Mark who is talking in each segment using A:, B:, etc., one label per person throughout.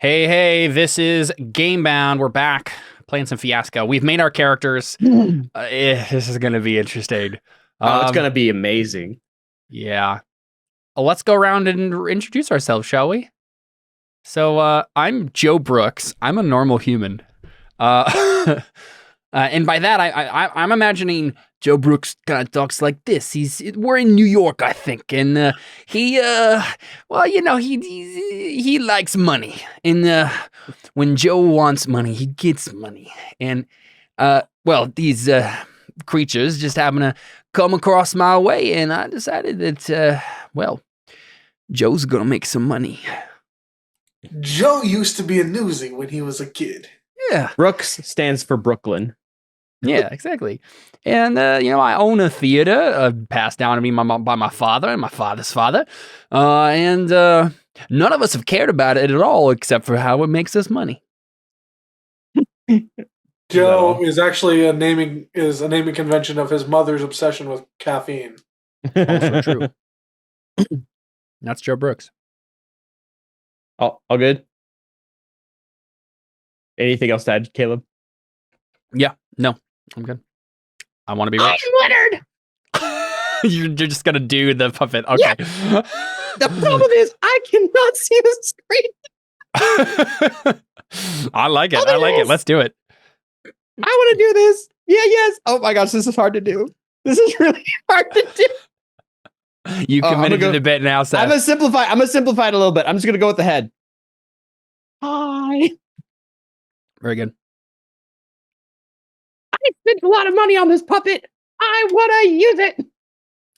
A: Hey, this is Gamebound. We're back playing some Fiasco. We've made our characters. This is going to be interesting.
B: It's going to be amazing.
A: Yeah. Let's go around and introduce ourselves, shall we? So, I'm Joe Brooks. I'm a normal human. And by that, I'm imagining Joe Brooks kind of talks like this. We're in New York, I think, and he likes money, and when Joe wants money, he gets money, and these creatures just happen to come across my way, and I decided that Joe's gonna make some money.
C: Joe used to be a newsie when he was a kid.
A: Yeah.
B: Brooks stands for Brooklyn.
A: Yeah, exactly. And, I own a theater passed down to me by my father and my father's father. And none of us have cared about it at all except for how it makes us money.
C: Joe is actually a naming convention of his mother's obsession with caffeine.
A: Also true. That's Joe Brooks.
B: All good? Anything else to add, Caleb?
A: Yeah, no, I'm good. I want to be rich.
B: Leonard!
A: You're just going to do the puppet. Okay.
B: Yeah. The problem is I cannot see the screen.
A: I like it. Let's do it.
B: I want to do this. Yeah, yes. Oh my gosh, this is hard to do. This is really hard to do.
A: You committed to the bit now, Seth.
B: I'm gonna simplify it a little bit. I'm just gonna go with the head. Hi.
A: Very good.
B: I spent a lot of money on this puppet. I want to use it.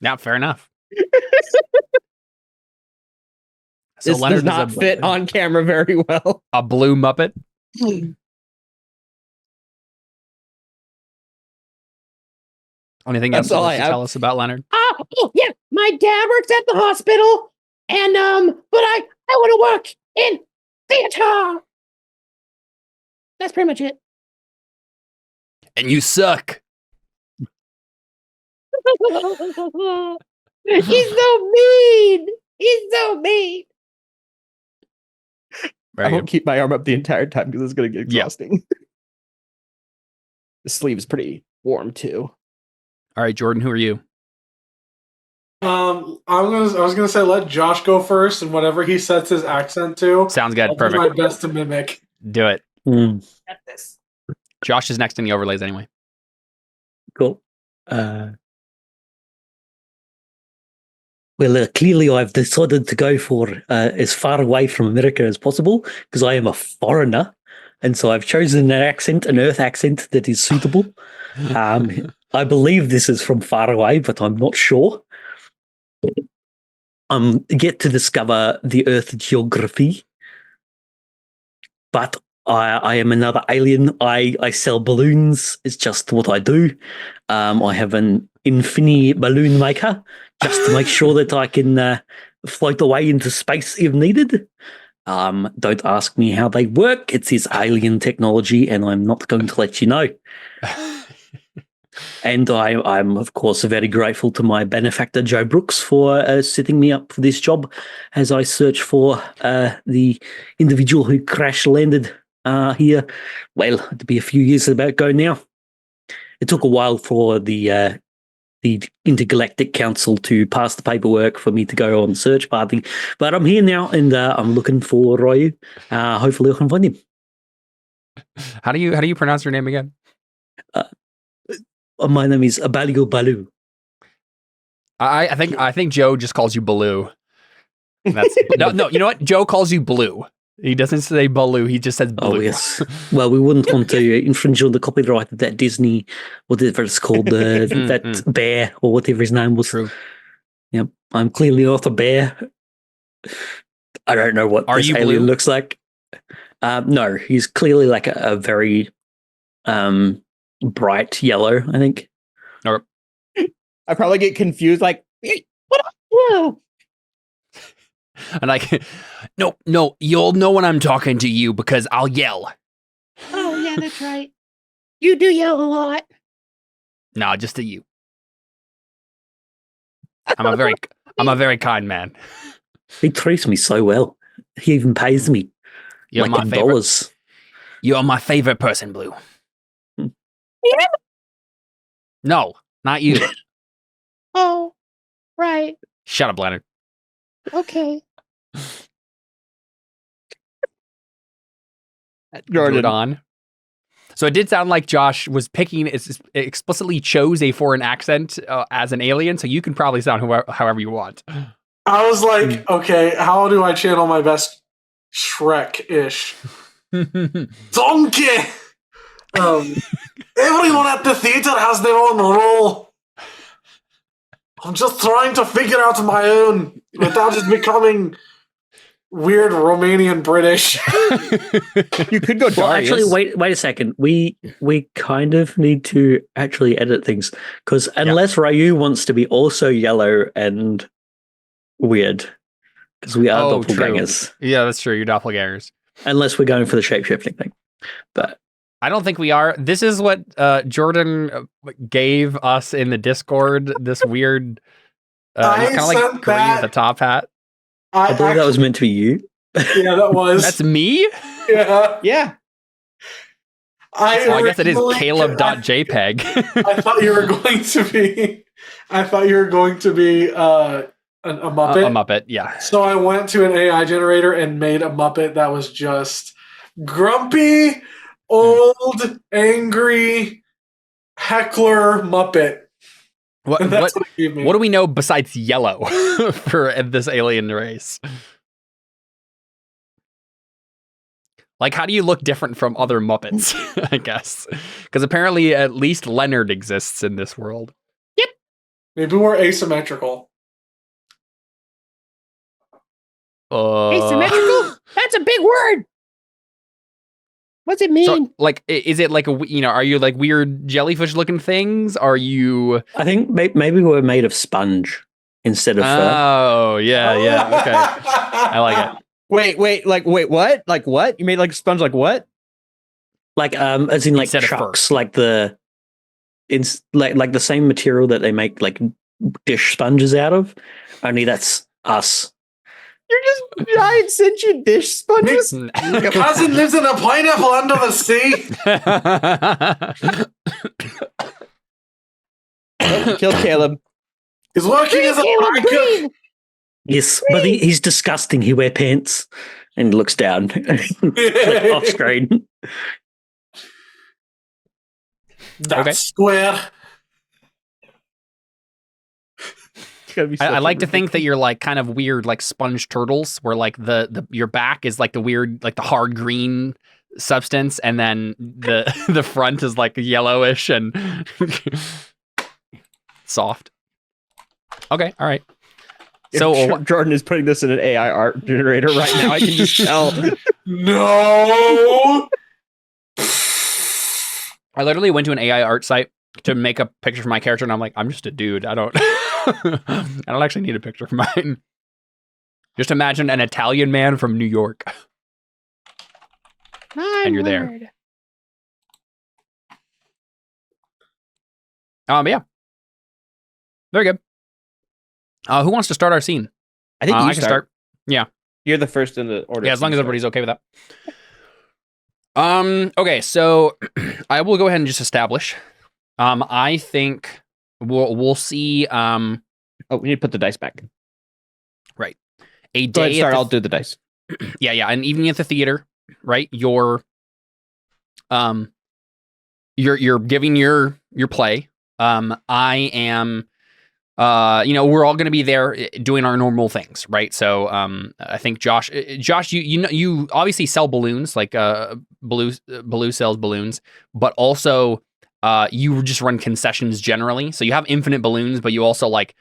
A: Yeah, fair enough. So
B: this
A: Leonard
B: does not fit on camera very well.
A: A blue Muppet. Anything else to tell us about Leonard?
B: Yeah, my dad works at the hospital, and but I want to work in theater. That's pretty much it.
A: And you suck.
B: He's so mean. I won't keep my arm up the entire time because it's going to get exhausting. Yeah. The sleeve is pretty warm too.
A: All right, Jordan, who are you?
C: I was gonna say let Josh go first, and whatever he sets his accent to.
A: Sounds good.
C: I'll
A: Perfect.
C: do my best to mimic.
A: Do it.
D: At this.
A: Josh is next in the overlays anyway.
D: Cool. Clearly I've decided to go for as far away from America as possible because I am a foreigner, and so I've chosen an Earth accent that is suitable. I believe this is from far away, but I'm not sure. Get to discover the Earth geography, but I am another alien. I sell balloons. It's just what I do. I have an infinity balloon maker just to make sure that I can float away into space if needed. Don't ask me how they work. It's his alien technology, and I'm not going to let you know. And I'm, of course, very grateful to my benefactor, Joe Brooks, for setting me up for this job as I search for the individual who crash landed here. Well, it'll be a few years ago now. It took a while for the Intergalactic Council to pass the paperwork for me to go on search party, but I'm here now, and I'm looking for Ryu. Hopefully, I can find him.
A: How do you pronounce your name again?
D: My name is Abaligo Balu.
A: I think Joe just calls you Baloo. That's no. You know what? Joe calls you Blue. He doesn't say Baloo. He just says Blue.
D: Oh yes. Well, we wouldn't want to infringe on the copyright of that Disney, whatever it's called, that bear or whatever his name was.
A: True.
D: Yep. I'm clearly not a bear. I don't know what this alien looks like. No, he's clearly like a very bright yellow, I think.
A: Okay.
B: I probably get confused, like, what up?
A: And no, you'll know when I'm talking to you because I'll yell.
B: Oh yeah, that's right. You do yell a lot.
A: No, just to you. I'm a very kind man.
D: He treats me so well. He even pays me.
A: You're
D: like
A: my
D: in
A: favorite.
D: dollars.
A: You're my favorite person, Blue.
B: Yeah.
A: No, not you.
B: Oh, right.
A: Shut up, Leonard.
B: Okay.
A: Jordan. So it did sound like Josh was explicitly chose a foreign accent as an alien, so you can probably sound however you want.
C: I was like, okay, how do I channel my best Shrek-ish? Donkey! Everyone at the theater has their own role. I'm just trying to figure out my own without it becoming weird Romanian British.
E: You could go Darius.
D: Well, actually, wait a second. We kind of need to actually edit things because unless Ryu wants to be also yellow and weird, because we are doppelgangers.
A: True. Yeah, that's true. You're doppelgangers.
D: Unless we're going for the shape-shifting thing. But
A: I don't think we are. This is what Jordan gave us in the Discord. This weird, kind of like green with the top hat.
D: I believe that was meant to be you.
C: Yeah, that was.
A: That's me?
C: Yeah.
E: Yeah.
A: I guess it is Caleb.jpg.
C: I thought you were going to be. I thought you were going to be a Muppet.
A: A Muppet, yeah.
C: So I went to an AI generator and made a Muppet that was just grumpy, old, angry, heckler Muppet.
A: What
C: it gave me.
A: What do we know besides yellow for this alien race? Like, how do you look different from other Muppets, I guess? Because apparently at least Leonard exists in this world.
B: Yep.
C: Maybe we're asymmetrical.
B: Asymmetrical? That's a big word. What's it mean?
A: So, like, is it like are you like weird jellyfish looking things? Are you?
D: I think maybe we're made of sponge instead of fur.
A: Oh, yeah, okay. I like it.
E: Wait, what? Like what? You made like a sponge like what?
D: Like as in like
A: Instead of fur.
D: chucks, like the like the same material that they make like dish sponges out of. Only that's us.
E: You're just giant sentient dish sponges.
C: Your cousin lives in a pineapple under the sea.
E: Kill Caleb.
C: He's working as a
B: Caleb,
C: fire cook.
B: breathe.
D: Yes, but he's disgusting. He wear pants and looks down like off screen.
C: That's
A: Okay.
C: square.
A: I like to think that you're like kind of weird, like sponge turtles, where like your back is like the weird, like the hard green substance, and then the front is like yellowish and soft. Okay, all right. So
E: Jordan is putting this in an AI art generator right now. I can just tell.
C: No.
A: I literally went to an AI art site to make a picture for my character, and I'm like, I'm just a dude. I don't actually need a picture for mine. Just imagine an Italian man from New York. And you're there. Yeah. Very good. Who wants to start our scene?
E: I think
A: I can start. Yeah.
E: You're the first in the order.
A: Yeah, as long as everybody's okay with that. Okay, so I will go ahead and just establish. I think we'll see.
E: Oh, we need to put the dice back.
A: Right. A
E: Go ahead,
A: day.
E: start. I'll do the dice.
A: Yeah. An evening at the theater. Right. You're giving your play. I am. We're all going to be there doing our normal things, right? So, I think Josh, you obviously sell balloons, like Baloo sells balloons, but also you just run concessions generally. So you have infinite balloons, but you also like,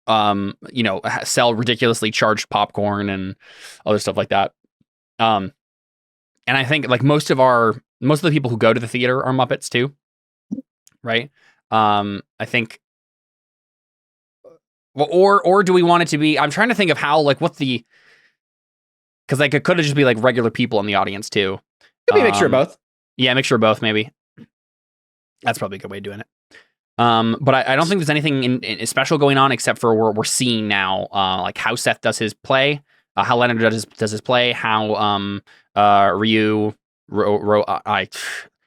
A: sell ridiculously charged popcorn and other stuff like that. And I think like most of the people who go to the theater are Muppets too, right? I think. Well, or do we want it to be? I'm trying to think of how, like, what's the? Because like it could have just be like regular people in the audience too.
E: Could be a mixture of both.
A: Yeah, a mixture of both maybe. That's probably a good way of doing it. But I don't think there's anything in special going on except for we're seeing now, like how Seth does his play. how Leonard does his play, how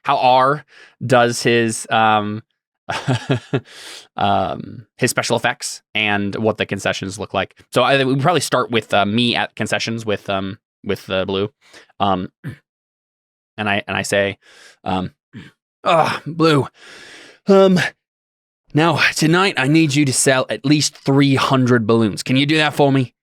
A: how R does his his special effects and what the concessions look like. So I we probably start with me at concessions with Blue, and I say, Blue, now tonight I need you to sell at least 300 balloons. Can you do that for me?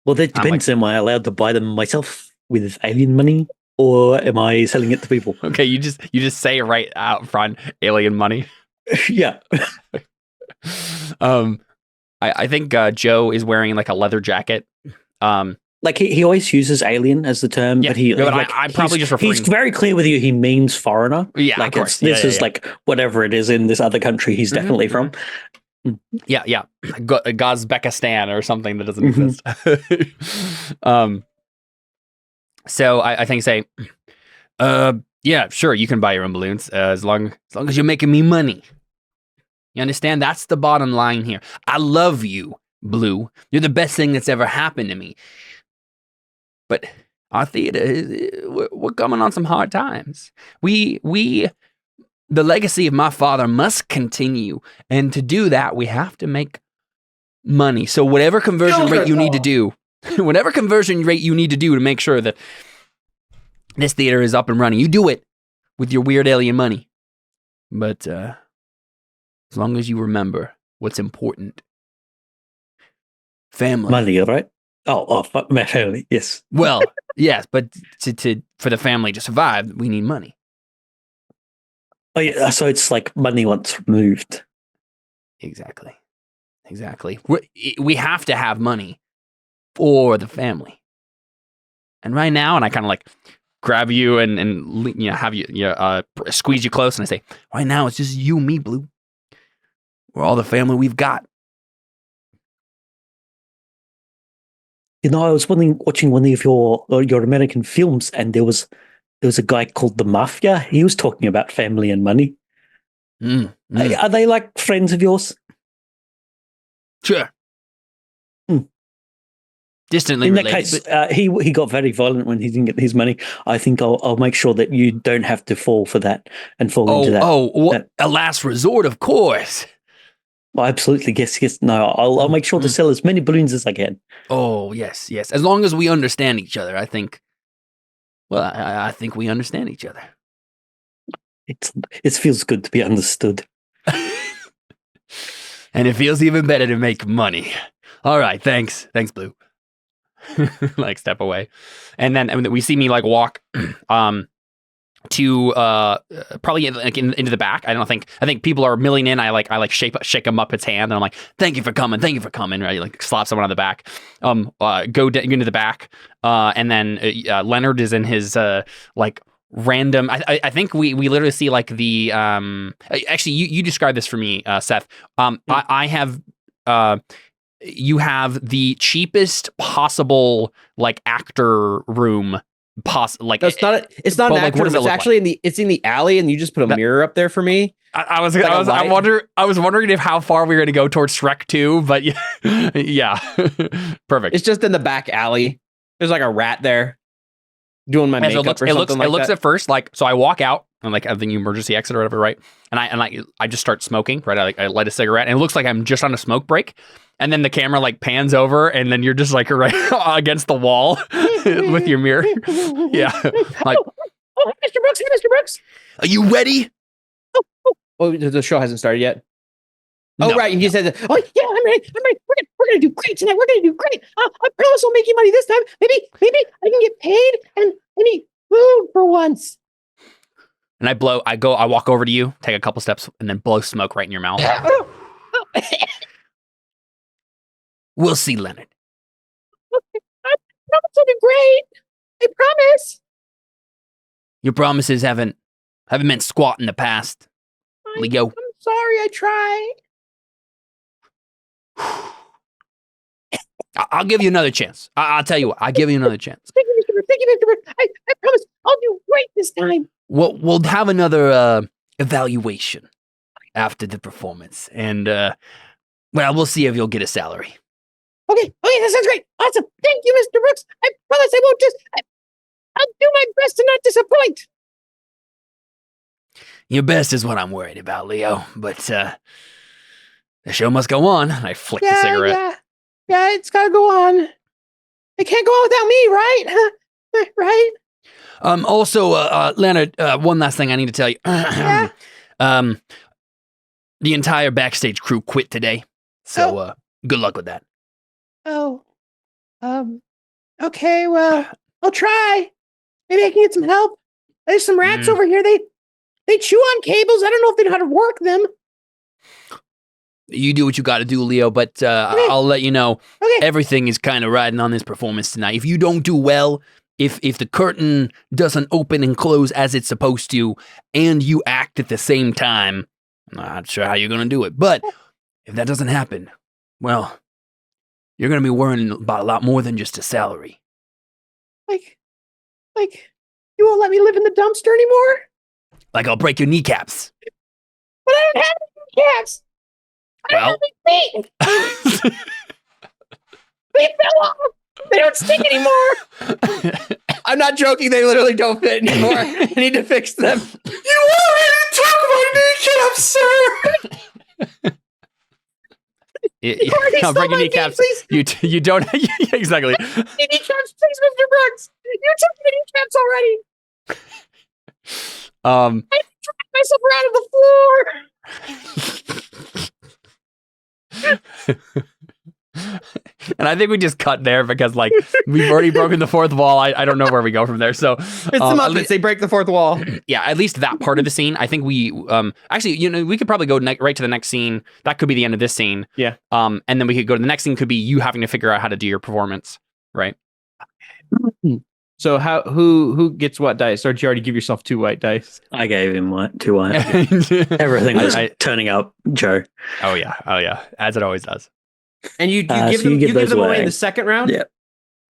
D: Well, that depends. Am I allowed to buy them myself with alien money, or am I selling it to people?
A: Okay, you just say it right out front, alien money.
D: Yeah.
A: I think Joe is wearing like a leather jacket.
D: Like he always uses alien as the term, but
A: I'm probably just referring.
D: He's very clear with you. He means foreigner.
A: Yeah,
D: like
A: of course.
D: This is like whatever it is in this other country. He's definitely from.
A: Yeah. Gazbekistan or something that doesn't exist. So I think say, yeah, sure, you can buy your own balloons as long as you're making me money. You understand? That's the bottom line here. I love you, Blue. You're the best thing that's ever happened to me. But our theater, we're coming on some hard times. The legacy of my father must continue. And to do that, we have to make money. So whatever conversion rate you need to do, to make sure that this theater is up and running, you do it with your weird alien money. But as long as you remember what's important. Family.
D: Money, right? Oh, my family, yes.
A: Well, yes, but for the family to survive, we need money.
D: Oh, yeah, so it's like money once removed.
A: Exactly. We have to have money for the family. And right now, and I kind of like grab you and have you squeeze you close, and I say, right now it's just you, me, Blue. We're all the family we've got.
D: You know, I was watching one of your American films, and there was a guy called the Mafia. He was talking about family and money. Are they like friends of yours?
A: Sure. Distantly
D: in
A: related.
D: That case, he got very violent when he didn't get his money. I think I'll make sure that you don't have to fall for that and fall into that.
A: A last resort, of course.
D: Well, absolutely. Yes. No, I'll make sure to sell as many balloons as I can.
A: Oh, yes. As long as we understand each other, I think. Well, I think we understand each other.
D: It feels good to be understood.
A: And it feels even better to make money. All right, thanks, Blue. Like step away, and then we see me like walk to probably like into the back. I think people are milling in. I shake a Muppet's hand, and I'm like, thank you for coming, right? Like slap someone on the back. Go into the back, and then Leonard is in his like random. I think we literally see like the actually you describe this for me, Seth. I have you have the cheapest possible like actor room. Like
E: no, it's not an actor room. It's actually it's in the alley, and you just put a mirror up there for me.
A: I was wondering if how far we were going to go towards Shrek 2, but yeah, perfect.
E: It's just in the back alley. There's like a rat there doing my makeup or something like that. It looks
A: at first like, so I walk out and like I think emergency exit or whatever, right? And I just start smoking, right? I light a cigarette, and it looks like I'm just on a smoke break. And then the camera like pans over, and then you're just like right against the wall with your mirror. Yeah. Like,
B: Mr. Brooks.
A: Are you ready?
E: Oh, the show hasn't started yet.
B: Oh,
E: no,
B: right. And you said, oh, yeah, I'm ready. We're going to do great tonight. We're going to do great. I promise I'll make you money this time. Maybe I can get paid and eat food for once.
A: And I walk over to you, take a couple steps, and then blow smoke right in your mouth. We'll see, Leonard.
B: Okay. I promise I'll do great. I promise.
A: Your promises haven't meant squat in the past, Leo.
B: I'm sorry, I tried.
A: I'll give you another chance. I'll tell you what. I'll give you another chance.
B: Thank you, Mr. Brooks. Thank you, Mr. Brooks. I promise I'll do great this time.
A: We'll have another evaluation after the performance, and Well, we'll see if you'll get a salary.
B: Okay, that sounds great. Awesome. Thank you, Mr. Brooks. I promise I won't I'll do my best to not disappoint.
A: Your best is what I'm worried about, Leo. But the show must go on. I flick the cigarette.
B: Yeah, it's gotta go on. It can't go on without me, right? Right?
A: Also, Leonard, one last thing I need to tell you.
B: Yeah?
A: The entire backstage crew quit today. So good luck with that.
B: Oh. Okay, well, I'll try. Maybe I can get some help. There's some rats over here. They chew on cables. I don't know if they know how to work them.
A: You do what you got to do, Leo, but I'll let you know.
B: Okay.
A: Everything is kind of riding on this performance tonight. If you don't do well, if the curtain doesn't open and close as it's supposed to, and you act at the same time, I'm not sure how you're going to do it. But if that doesn't happen, well, you're going to be worrying about a lot more than just a salary.
B: Like, you won't let me live in the dumpster anymore?
A: Like I'll break your kneecaps.
B: But I don't have any cats. I don't have any feet. They fell off. They don't stick anymore.
E: I'm not joking. They literally don't fit anymore. I need to fix them.
C: You already took my kneecaps, sir!
A: I'll break your kneecaps. You don't. Yeah, exactly.
B: Kneecaps, please, Mr. Brooks. You took the kneecaps already. I dragged myself around the floor.
A: And I think we just cut there because, like, we've already broken the fourth wall. I don't know where we go from there. So
E: it's the Muppets. They break the fourth wall.
A: Yeah, at least that part of the scene. I think we actually, we could probably go right to the next scene. That could be the end of this scene.
E: Yeah.
A: And then we could go to the next scene. Could be you having to figure out how to do your performance, right?
E: So who gets what dice? Or did you already give yourself 2 white dice?
D: I gave him 2 white. Everything was turning up, Joe.
A: Oh yeah, as it always does.
E: And you give them away in the second round?
D: Yeah.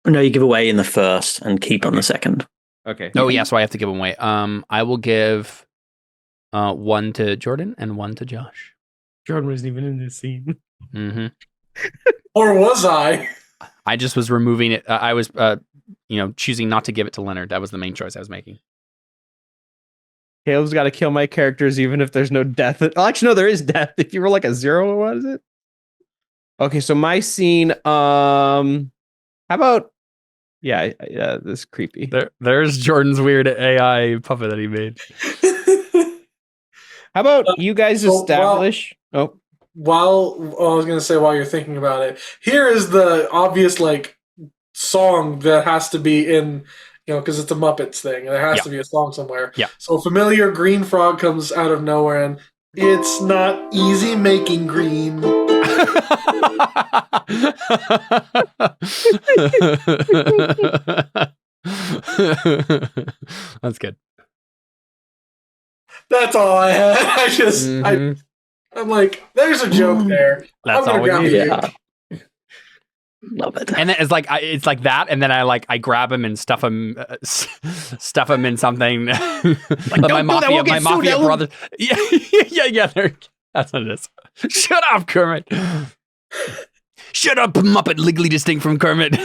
D: No, you give away in the first and keep on the second.
E: Okay.
A: Oh yeah, so I have to give them away. I will give 1 to Jordan and 1 to Josh.
E: Jordan wasn't even in this scene.
A: Mm-hmm.
C: Or was I?
A: I just was removing it. I was choosing not to give it to Leonard. That was the main choice I was making.
E: Caleb's got to kill my characters even if there's no death. Oh, actually, no, there is death. If you were like a 0, what is it? Okay, so my scene, how about, this is creepy.
A: There's Jordan's weird AI puppet that he made.
E: How about you guys establish?
C: While you're thinking about it, here is the obvious, like, song that has to be in, because it's a Muppets thing. There has to be a song somewhere.
A: Yeah.
C: So familiar green frog comes out of nowhere and it's not easy making green.
A: That's good.
C: That's all I had. I'm like, there's a joke there.
A: That's all we need.
D: Yeah. Love it.
A: And then it's like that, and then I grab him and stuff him in something. Like my mafia brother. Yeah. That's what it is. Shut up, Kermit. Shut up, Muppet, legally distinct from Kermit.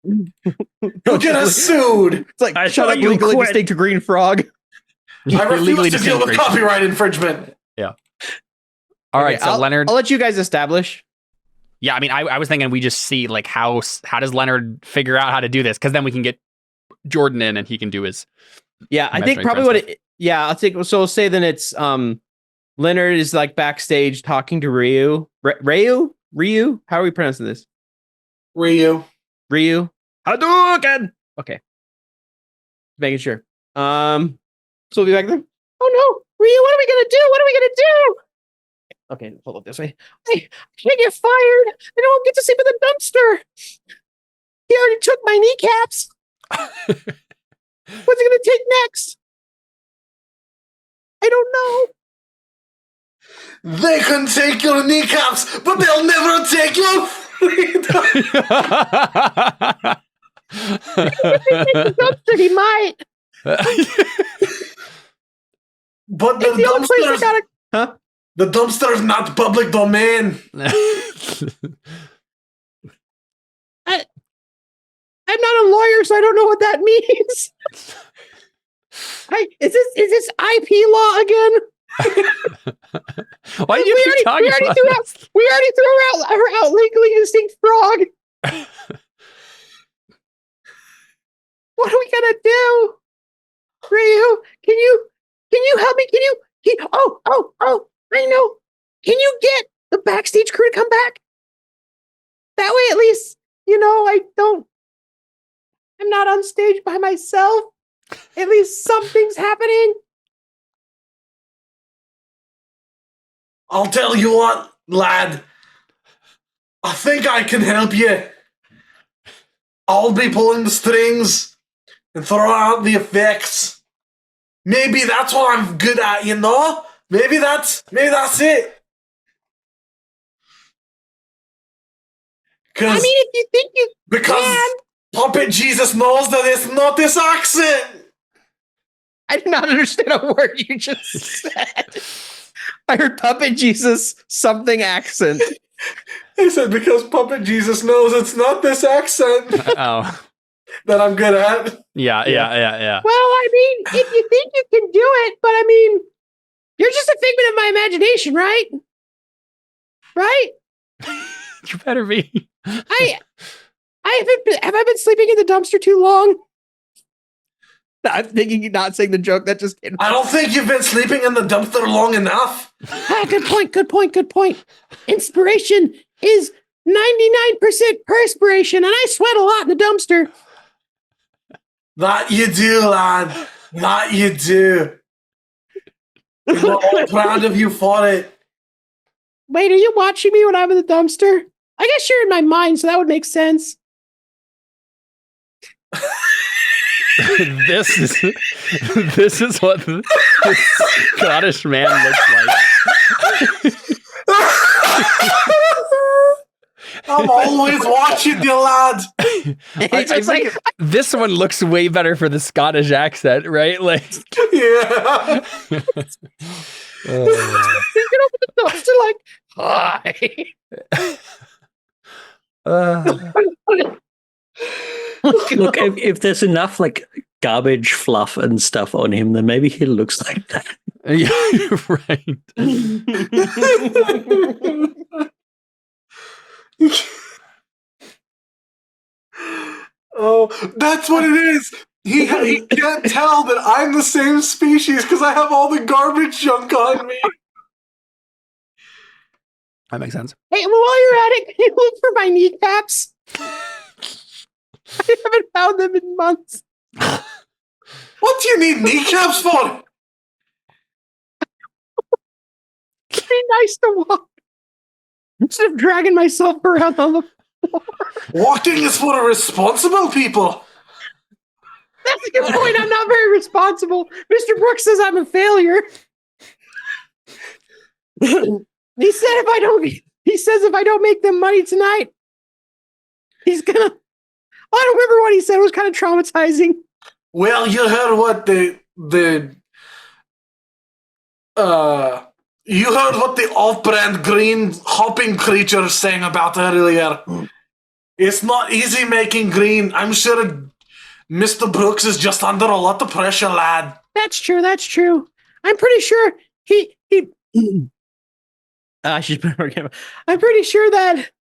C: You'll get us sued.
E: It's like, shut up, legally distinct to Green Frog.
C: I refuse to deal with copyright infringement.
A: Yeah. All right, so Leonard.
E: I'll let you guys establish.
A: Yeah, I mean, I was thinking we just see, like, how does Leonard figure out how to do this? Because then we can get Jordan in and he can do his.
E: Yeah, I think probably I'll take. So we'll say then it's Leonard is like backstage talking to Ryu. Ryu? How are we pronouncing this?
C: Ryu.
E: Hadouken! Okay. Making sure. So we'll be back there.
B: Oh no, Ryu, what are we gonna do?
E: Okay, hold up this way.
B: I can't get fired. I don't get to sleep in the dumpster. He already took my kneecaps. What's he gonna take next? I don't know.
C: They can take your kneecaps, but they'll never take your freedom.
B: The dumpster, he might.
C: But the
B: only place I
C: dumpsters...
B: gotta.
E: Huh?
C: The dumpster is not public domain.
B: I'm not a lawyer, so I don't know what that means. Is this IP law again?
A: Why do you keep talking about this?
B: We already threw out legally distinct frog. What are we gonna do? Ryu, can you help me? Oh, I know. Can you get the backstage crew to come back? That way at least, I'm not on stage by myself. At least something's happening.
C: I'll tell you what, lad. I think I can help you. I'll be pulling the strings and throwing out the effects. Maybe that's what I'm good at, you know? Maybe that's it.
B: I mean, if you think you
C: because Puppet Jesus knows that it's not this accent.
E: I did not understand a word you just said. I heard Puppet Jesus something accent.
C: I said because Puppet Jesus knows it's not this accent
A: Oh.
C: that I'm good at.
A: Yeah.
B: Well, I mean, if you think you can do it, but I mean, you're just a figment of my imagination, right? Right?
A: You better be.
B: Have I been sleeping in the dumpster too long?
E: I'm thinking you're not saying the joke that just came.
C: I don't think you've been sleeping in the dumpster long enough.
B: Good point. Inspiration is 99% perspiration, and I sweat a lot in the dumpster.
C: That you do, lad. That you do. I'm all proud of you for it.
B: Wait, are you watching me when I'm in the dumpster? I guess you're in my mind, so that would make sense.
A: This is what the Scottish man looks like.
C: I'm always watching you, lad.
A: I think this one looks way better for the Scottish accent, right? Like,
C: yeah.
B: You get over the dumpster like, hi.
D: Look, if there's enough like garbage fluff and stuff on him, then maybe he looks like that.
A: Yeah, you're right.
C: Oh, that's what it is. He can't tell that I'm the same species because I have all the garbage junk on me.
A: That makes sense.
B: Hey, well, while you're at it, can you look for my kneecaps? I haven't found them in months.
C: What do you need kneecaps for?
B: It'd be nice to walk instead of dragging myself around on the floor.
C: Walking is for responsible people.
B: That's a good point. I'm not very responsible. Mr. Brooks says I'm a failure. He says if I don't make them money tonight, he's gonna. I don't remember what he said. It was kind of traumatizing.
C: Well, you heard what the off-brand green hopping creature sang about earlier. It's not easy making green. I'm sure Mr. Brooks is just under a lot of pressure, lad.
B: That's true. I'm pretty sure he
E: I should put our camera.
B: I'm pretty sure that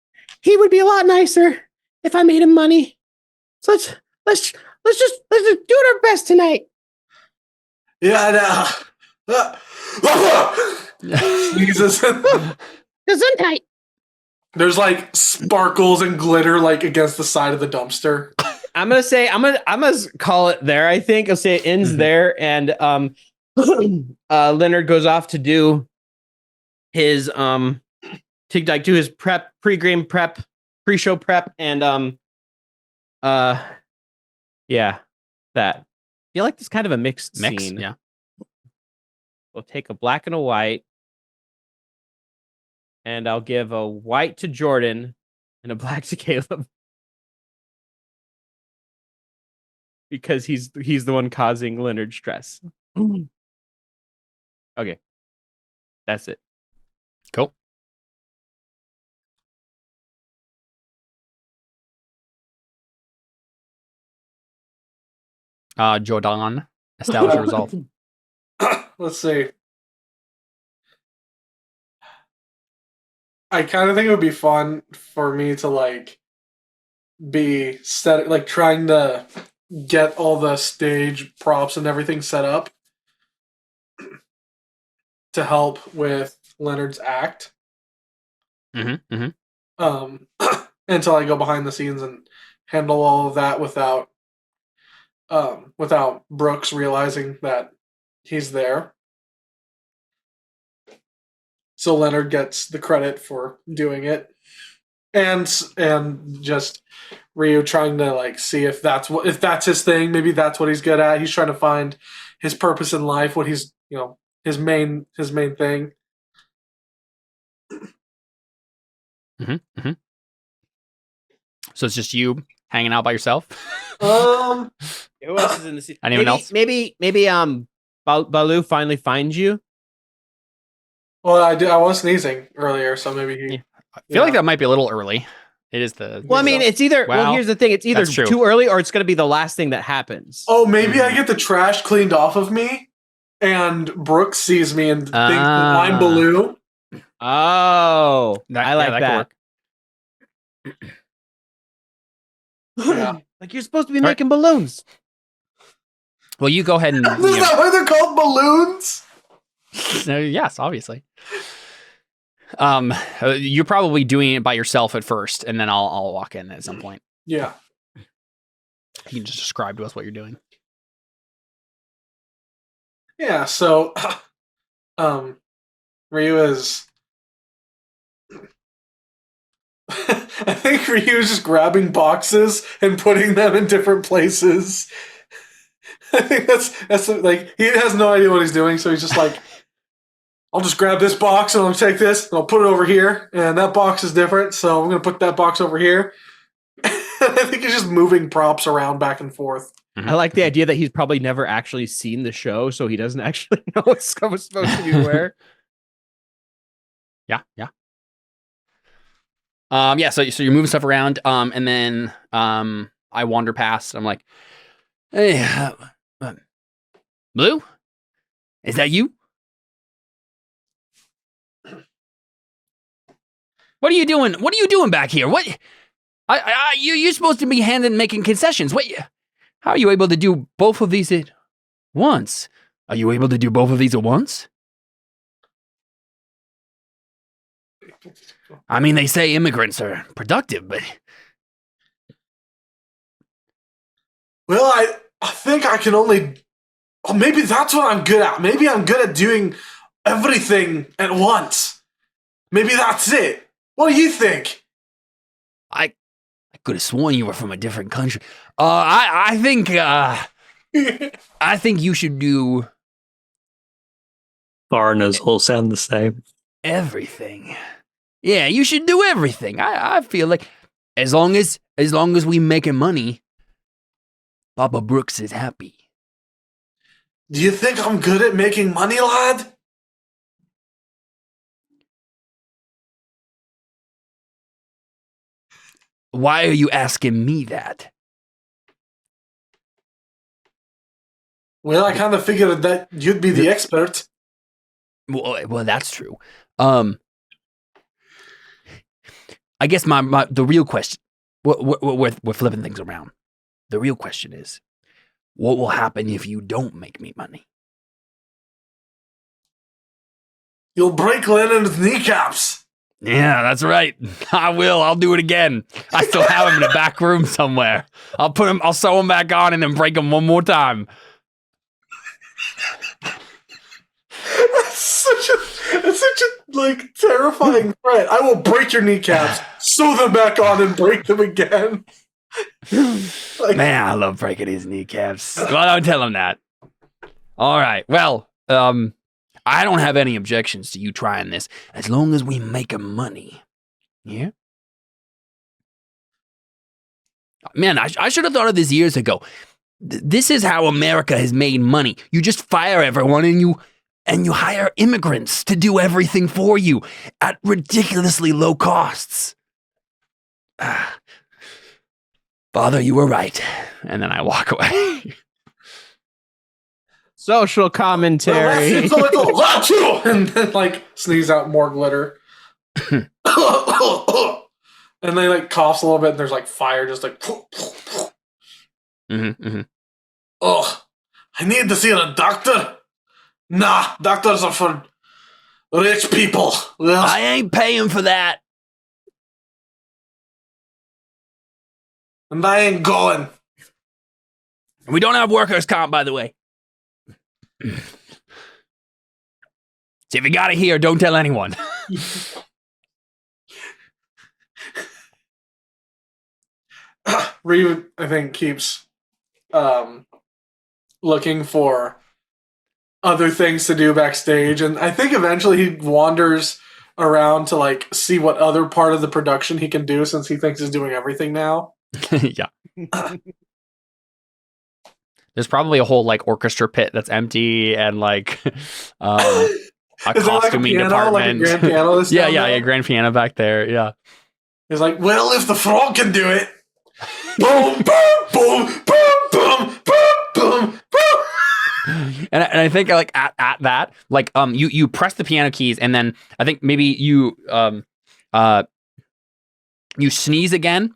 B: he would be a lot nicer if I made him money. So let's just do it our best tonight.
C: Yeah, Jesus.
B: Gesundheit.
C: There's like sparkles and glitter like against the side of the dumpster.
E: I'm gonna call it there. I think I'll say it ends there, and Leonard goes off to do his pre-game prep, pre-show prep, and yeah, that. I feel like this kind of a mixed scene.
A: Yeah.
E: We'll take a black and a white, and I'll give a white to Jordan and a black to Caleb. Because he's the one causing Leonard stress. Okay. That's it.
A: Cool. Jordan, establish a result.
C: Let's see. I kind of think it would be fun for me to like be set, like trying to get all the stage props and everything set up to help with Leonard's act.
A: Mm-hmm. Mm-hmm.
C: Until I go behind the scenes and handle all of that without Brooks realizing that he's there. So Leonard gets the credit for doing it, and just Ryu trying to like see if that's his thing. Maybe that's what he's good at. He's trying to find his purpose in life. What he's his main thing.
A: Mm-hmm. Mm-hmm. So it's just you hanging out by yourself?
E: Who else is in the scene?
A: Anyone else?
E: Maybe Baloo finally finds you.
C: Well, I was sneezing earlier, so maybe he.
A: Yeah. I feel like that might be a little early. It is the.
E: Well, I mean, it's either. Well, here's the thing: it's either
A: that's true.
E: too early or it's going to be the last thing that happens.
C: Oh, maybe I get the trash cleaned off of me, and Brooks sees me and thinks that I'm Baloo.
E: Oh, I like that.
A: Could work.
C: Yeah.
E: Like you're supposed to be making balloons.
A: Well, you go ahead and.
C: Is that why they're called balloons?
A: Yes, obviously. You're probably doing it by yourself at first, and then I'll walk in at some point.
C: Yeah.
A: You can just describe to us what you're doing.
C: Yeah, so Ryu is I think Ryu is just grabbing boxes and putting them in different places. I think that's like he has no idea what he's doing, so he's just like, I'll just grab this box and I'll take this and I'll put it over here, and that box is different, so I'm gonna put that box over here. I think he's just moving props around back and forth.
E: I like the idea that he's probably never actually seen the show, so he doesn't actually know what's supposed to be where.
A: Yeah. Yeah. So you're moving stuff around, and then I wander past. I'm like, hey, Blue, is that you? What are you doing? What are you doing back here? What? You're supposed to be making concessions. What? How are you able to do both of these at once? Are you able to do both of these at once? I mean, they say immigrants are productive, but...
C: Well, I think I can only... Oh, maybe that's what I'm good at. Maybe I'm good at doing everything at once. Maybe that's it. What do you think?
A: I could have sworn you were from a different country. I think you should do
D: Foreigners all sound the same.
A: everything. Yeah, you should do everything. I feel like as long as we making money, Papa Brooks is happy.
C: Do you think I'm good at making money, lad?
A: Why are you asking me that?
C: Well, I kind of figured that you'd be the expert.
A: Well, that's true. I guess the real question, we're flipping things around. The real question is, what will happen if you don't make me money?
C: You'll break Lennon's kneecaps.
A: Yeah, that's right. I will. I'll do it again. I still have him in the back room somewhere. I'll sew him back on and then break him one more time.
C: That's such a like terrifying threat. I will break your kneecaps, sew them back on, and break them again. Like,
A: man, I love breaking his kneecaps. Well, don't tell him that. All right. Well, I don't have any objections to you trying this as long as we make him money. Yeah? Man, I should have thought of this years ago. This is how America has made money. You just fire everyone and you and you hire immigrants to do everything for you at ridiculously low costs. Father, you were right. And then I walk away.
E: Social
C: Well,
E: commentary.
C: that's a little Achoo! And then like sneeze out more glitter. And they like coughs a little bit and there's like fire just like Oh, I need to see a doctor. Nah, doctors are for rich people. Ugh.
A: I ain't paying for that.
C: And I ain't going.
A: We don't have workers' comp, by the way. So if you got it here, don't tell anyone.
C: Reed, I think, keeps looking for other things to do backstage, and I think eventually he wanders around to like see what other part of the production he can do, since he thinks he's doing everything now.
A: Yeah. There's probably a whole like orchestra pit that's empty and like a
C: Is there, like, a
A: costuming
C: piano,
A: department.
C: like a grand piano that's
A: yeah,
C: down
A: yeah,
C: there?
A: a grand piano back there. Yeah.
C: He's like, well, if the frog can do it. Boom, boom, boom, boom, boom, boom, boom, boom.
A: And I think like at that, like you press the piano keys and then I think maybe you sneeze again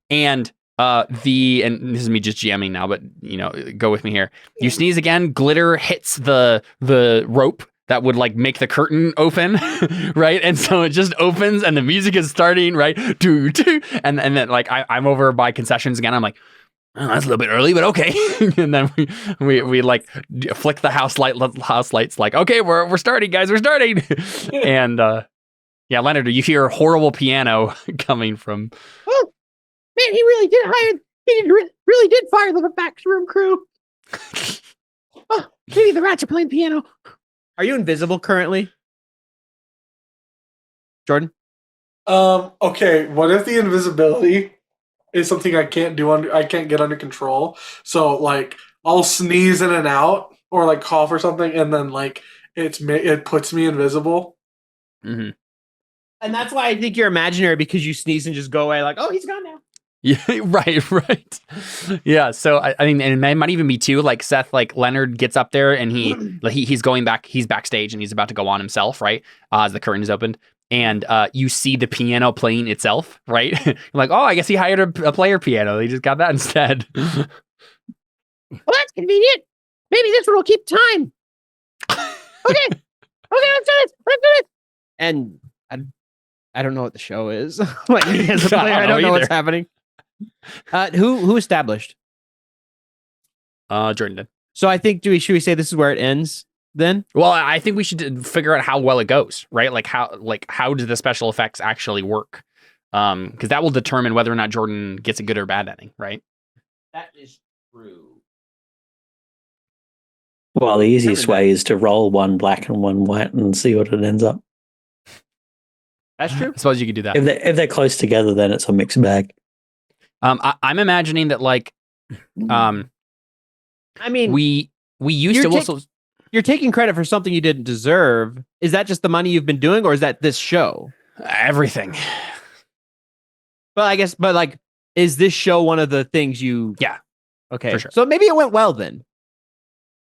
A: and this is me just jamming now, but you know, go with me here. You sneeze again, glitter hits the rope that would like make the curtain open, right? And so it just opens and the music is starting, right? Doo, doo. And then like I'm over by concessions again. I'm like, oh, that's a little bit early, but okay. And then we like flick the house lights like, okay, we're starting, guys, we're starting. And yeah, Leonard, you hear horrible piano coming from.
B: Oh, man, he really did fire the backroom crew. Oh, maybe the rats are playing piano.
E: Are you invisible currently, Jordan?
C: Okay, what if the invisibility is something I can't get under control? So like I'll sneeze in and out or like cough or something and then like it puts me invisible.
A: Mm-hmm.
E: And that's why I think you're imaginary, because you sneeze and just go away like, oh, he's gone now.
A: Yeah, right. Yeah, so I mean, and it might even be too like Seth, like Leonard gets up there and he's going back, he's backstage and he's about to go on himself, right? As the curtain is opened, and you see the piano playing itself, right? You're like, oh, I guess he hired a player piano. He just got that instead.
B: Well, that's convenient. Maybe this one will keep time. Okay, let's do this.
E: And I don't know what the show is. Like, me as a player, I don't know what's happening. Who established?
A: Jordan did.
E: So I think should we say this is where it ends then?
A: Well, I think we should figure out how well it goes, right? Like how do the special effects actually work? Because that will determine whether or not Jordan gets a good or bad ending, right?
E: That is true.
D: Well, the easiest way is to roll one black and one white and see what it ends up.
E: That's true.
A: I suppose you could do that.
D: If they're close together, then it's a mixed bag.
A: I'm imagining that like,
E: I mean,
A: we used to also.
E: You're taking credit for something you didn't deserve. Is that just the money you've been doing, or is that this show?
A: Everything.
E: Well, I guess, but like, is this show one of the things you?
A: Yeah.
E: Okay.
A: For sure.
E: So maybe it went well then.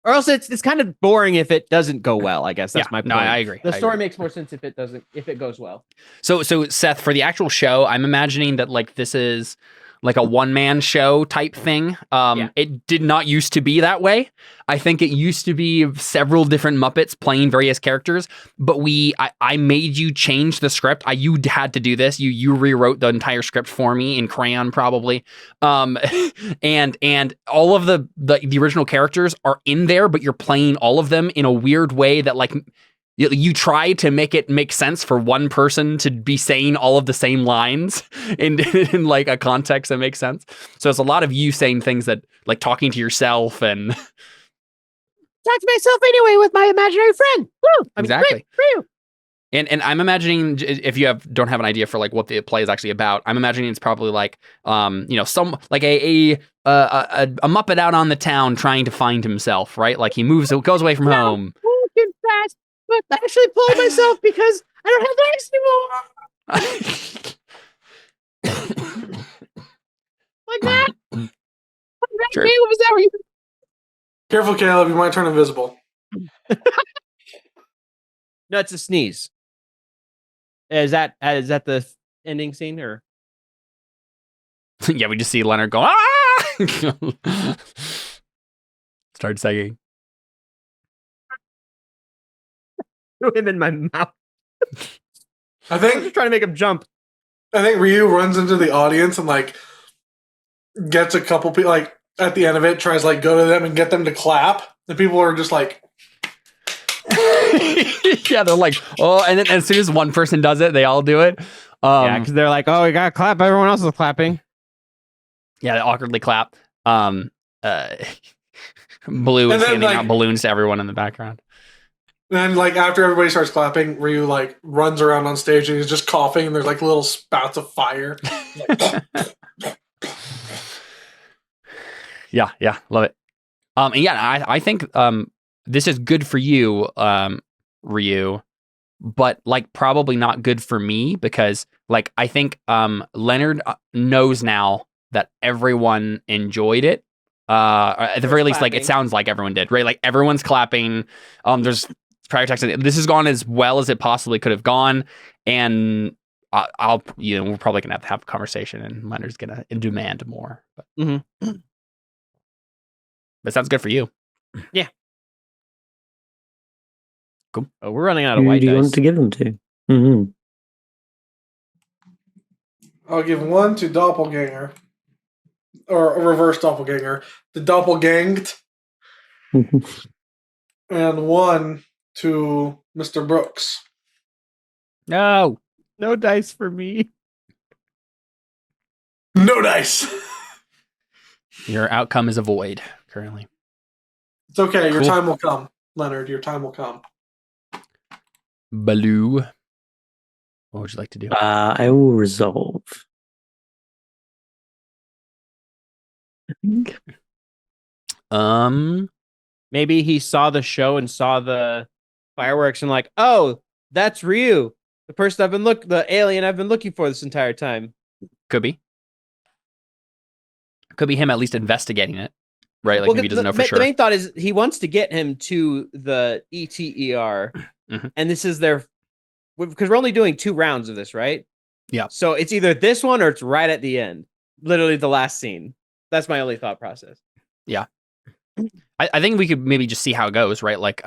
E: Or else it's kind of boring if it doesn't go well. I guess that's my point.
A: No, I agree.
E: The story makes more sense if it goes well.
A: So Seth, for the actual show, I'm imagining that like this is like a one-man show type thing. It did not used to be that way. I think it used to be several different Muppets playing various characters, but I made you change the script. You had to do this. You rewrote the entire script for me in crayon, probably. And all of the original characters are in there, but you're playing all of them in a weird way that like you try to make it make sense for one person to be saying all of the same lines in like a context that makes sense. So it's a lot of you saying things that like talking to yourself and
B: Talk to myself anyway with my imaginary friend. Woo!
A: Exactly.
B: For you.
A: And I'm imagining, if you don't have an idea for like what the play is actually about, I'm imagining it's probably like some like a Muppet out on the town trying to find himself, right? Like he goes away from home.
B: Walking fast
E: But I actually pulled myself because I don't have legs anymore. Like that.
A: Sure.
E: Caleb, is that where you?
C: Careful, Caleb. You might turn invisible.
E: No, it's a sneeze. Is that the ending scene or?
A: Yeah, we just see Leonard go, ah! Start singing.
E: Threw him in my mouth.
C: I
E: I was
C: think
E: just trying to make him jump.
C: Ryu runs into the audience and like gets a couple people like at the end of it, tries like go to them and get them to clap. The people are just like,
A: Yeah, they're like, oh, and then as soon as one person does it, they all do it.
E: Yeah, because they're like, oh, we gotta clap. Everyone else is clapping.
A: Yeah, they awkwardly clap. Blue
C: And
A: is
C: then,
A: handing
C: like-
A: out balloons to everyone in the background.
C: and then like after everybody starts clapping, Ryu like runs around on stage and he's just coughing and there's like little spouts of fire.
A: Yeah, love it. And yeah, I think this is good for you, Ryu, but like probably not good for me because like I think Leonard knows now that everyone enjoyed it. Or at the very least, like it
E: clapping.
A: sounds like everyone did, right? Like everyone's clapping. There's prior text. This has gone as well as it possibly could have gone, and we're probably gonna have a conversation, and Leonard's gonna demand more. But,
E: Mm-hmm.
A: but sounds good for you.
E: Oh, we're running out of
D: Who
E: white
D: do you
E: dice.
D: want to give them to? Mm-hmm.
C: I'll give one to Doppelganger. Or a reverse Doppelganger. The Doppelganged. And one to Mr. Brooks.
A: No.
E: No dice for me.
C: No dice.
A: Your outcome is a void currently.
C: It's okay. Your
A: Cool.
C: time will come, Leonard. Your time will come.
A: Baloo. What would you like to do?
D: I will resolve. I think.
E: Maybe he saw the show and saw the fireworks and like, oh, that's Ryu, the person the alien I've been looking for this entire time.
A: Could be. Could be him at least investigating it, right? Like maybe he doesn't know for sure.
E: The main thought is he wants to get him to the ETER,
A: Mhm.
E: and this is because we're only doing 2 rounds of this, right?
A: Yeah.
E: So it's either this one or it's right at the end, literally the last scene. That's my only thought process.
A: I think we could maybe just see how it goes, right? Like,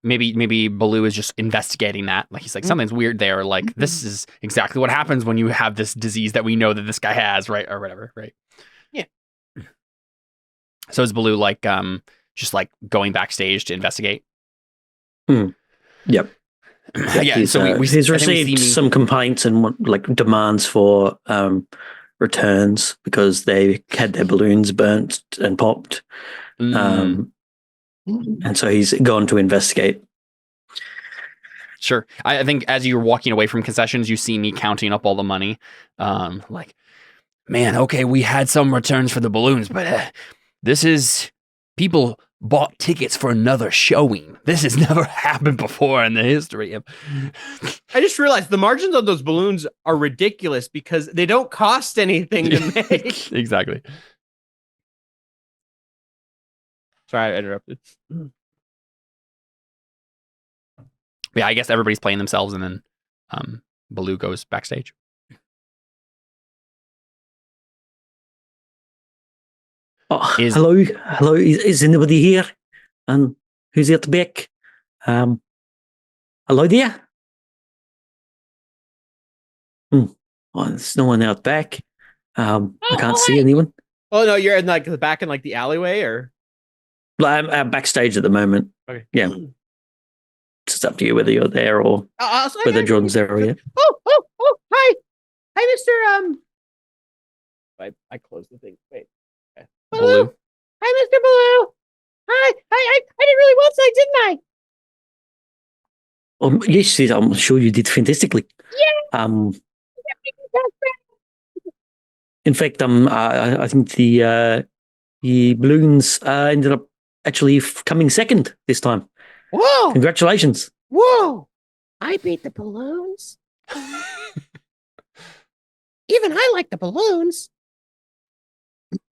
A: maybe Baloo is just investigating that. Like he's like, something's weird there. Like this is exactly what happens when you have this disease that we know that this guy has, right? Or whatever, right?
E: Yeah.
A: So is Baloo like, just like going backstage to investigate?
D: Yep.
A: Yeah.
D: He's,
A: So we
D: he's
A: I think we see
D: received
A: me-
D: some complaints and like demands for returns because they had their balloons burnt and popped.
A: Mm,
D: And so he's gone to investigate.
A: sure. I think as you're walking away from concessions, you see me counting up all the money. Like, man, okay, we had some returns for the balloons, but this is people bought tickets for another showing. This has never happened before in the history of.
E: I just realized the margins on those balloons are ridiculous because they don't cost anything to make.
A: Exactly.
E: Sorry, I interrupted.
A: Yeah, I guess everybody's playing themselves, and then Baloo goes backstage.
D: Oh,
A: Is-
D: hello. Is anybody here? And who's at the back? Hello there. Oh, there's no one out back. I can't see anyone.
E: Oh no, you're in like the back in like the alleyway, or
D: Well, I'm backstage at the moment.
E: okay.
D: Yeah. It's up to you whether you're there or whether John's there or yet.
E: Oh, hi, Mr. I closed the thing. Wait, okay.
A: Baloo.
B: Hi, Mr. Baloo. Hi. I did really well tonight, didn't I?
D: Yes, I'm sure you did fantastically. Yeah. In fact, I think the balloons ended up actually coming second this time.
B: Whoa!
D: Congratulations.
B: Whoa! I beat the balloons. Even I like the balloons.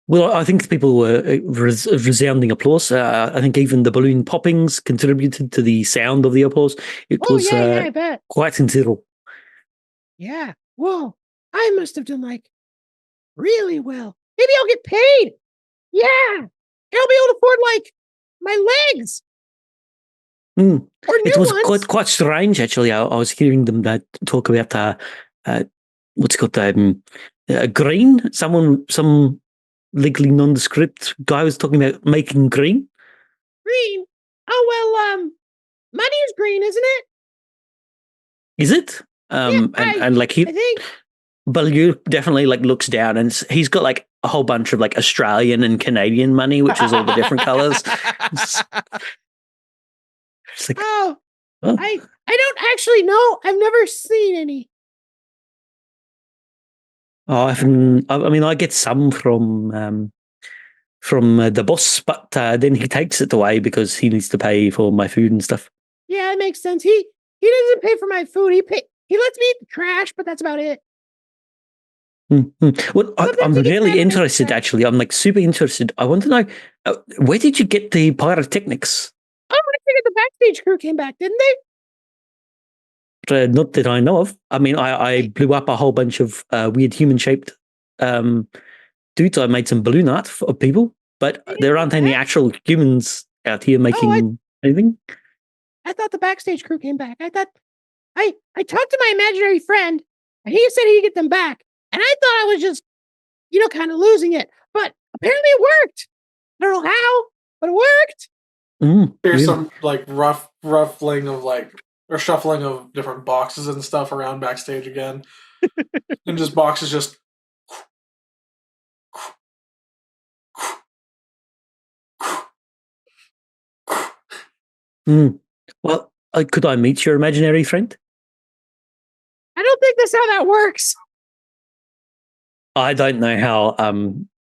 D: Well, I think people were resounding applause. I think even the balloon poppings contributed to the sound of the applause. It
B: Oh,
D: was
B: yeah, I bet.
D: quite considerable.
B: Yeah. Whoa. I must have done like really well. Maybe I'll get paid. Yeah. And I'll be able to afford like my legs
D: Mm.
B: or new
D: It was
B: ones.
D: quite strange, actually. I was hearing them talk about what's it called, green. Some legally nondescript guy was talking about making green.
B: Green. Oh, well, money is green, isn't it?
D: Is it?
B: Yeah,
D: And like
B: I think.
D: Baloo definitely like looks down and he's got like a whole bunch of like Australian and Canadian money, which is all the different colors. It's like,
B: Oh,
D: oh.
B: I don't actually know. I've never seen any.
D: Oh, I mean, I get some from the boss, but then he takes it away because he needs to pay for my food and stuff.
B: Yeah, it makes sense. He doesn't pay for my food. He lets me eat the trash, but that's about it.
D: Mm-hmm. Well, I'm
B: Sometimes he gets
D: really
B: mad when I
D: interested,
B: trash.
D: actually. I'm like super interested. I want to know where did you get the pyrotechnics?
B: Oh, I figured the backstage crew came back, didn't they?
D: Not that I know of. I mean, I blew up a whole bunch of weird human-shaped dudes. I made some balloon art of people, but
B: They didn't
D: there
B: come
D: aren't any
B: back?
D: actual humans out here making anything.
B: I thought the backstage crew came back. I thought I talked to my imaginary friend, and he said he'd get them back. And I thought I was just, kind of losing it. But apparently it worked. I don't know how, but it worked.
C: Here's
D: Really?
C: some like ruffling of or shuffling of different boxes and stuff around backstage again, and just boxes just.
D: Well, could I meet your imaginary friend?
B: I don't think that's how that works.
D: I don't know how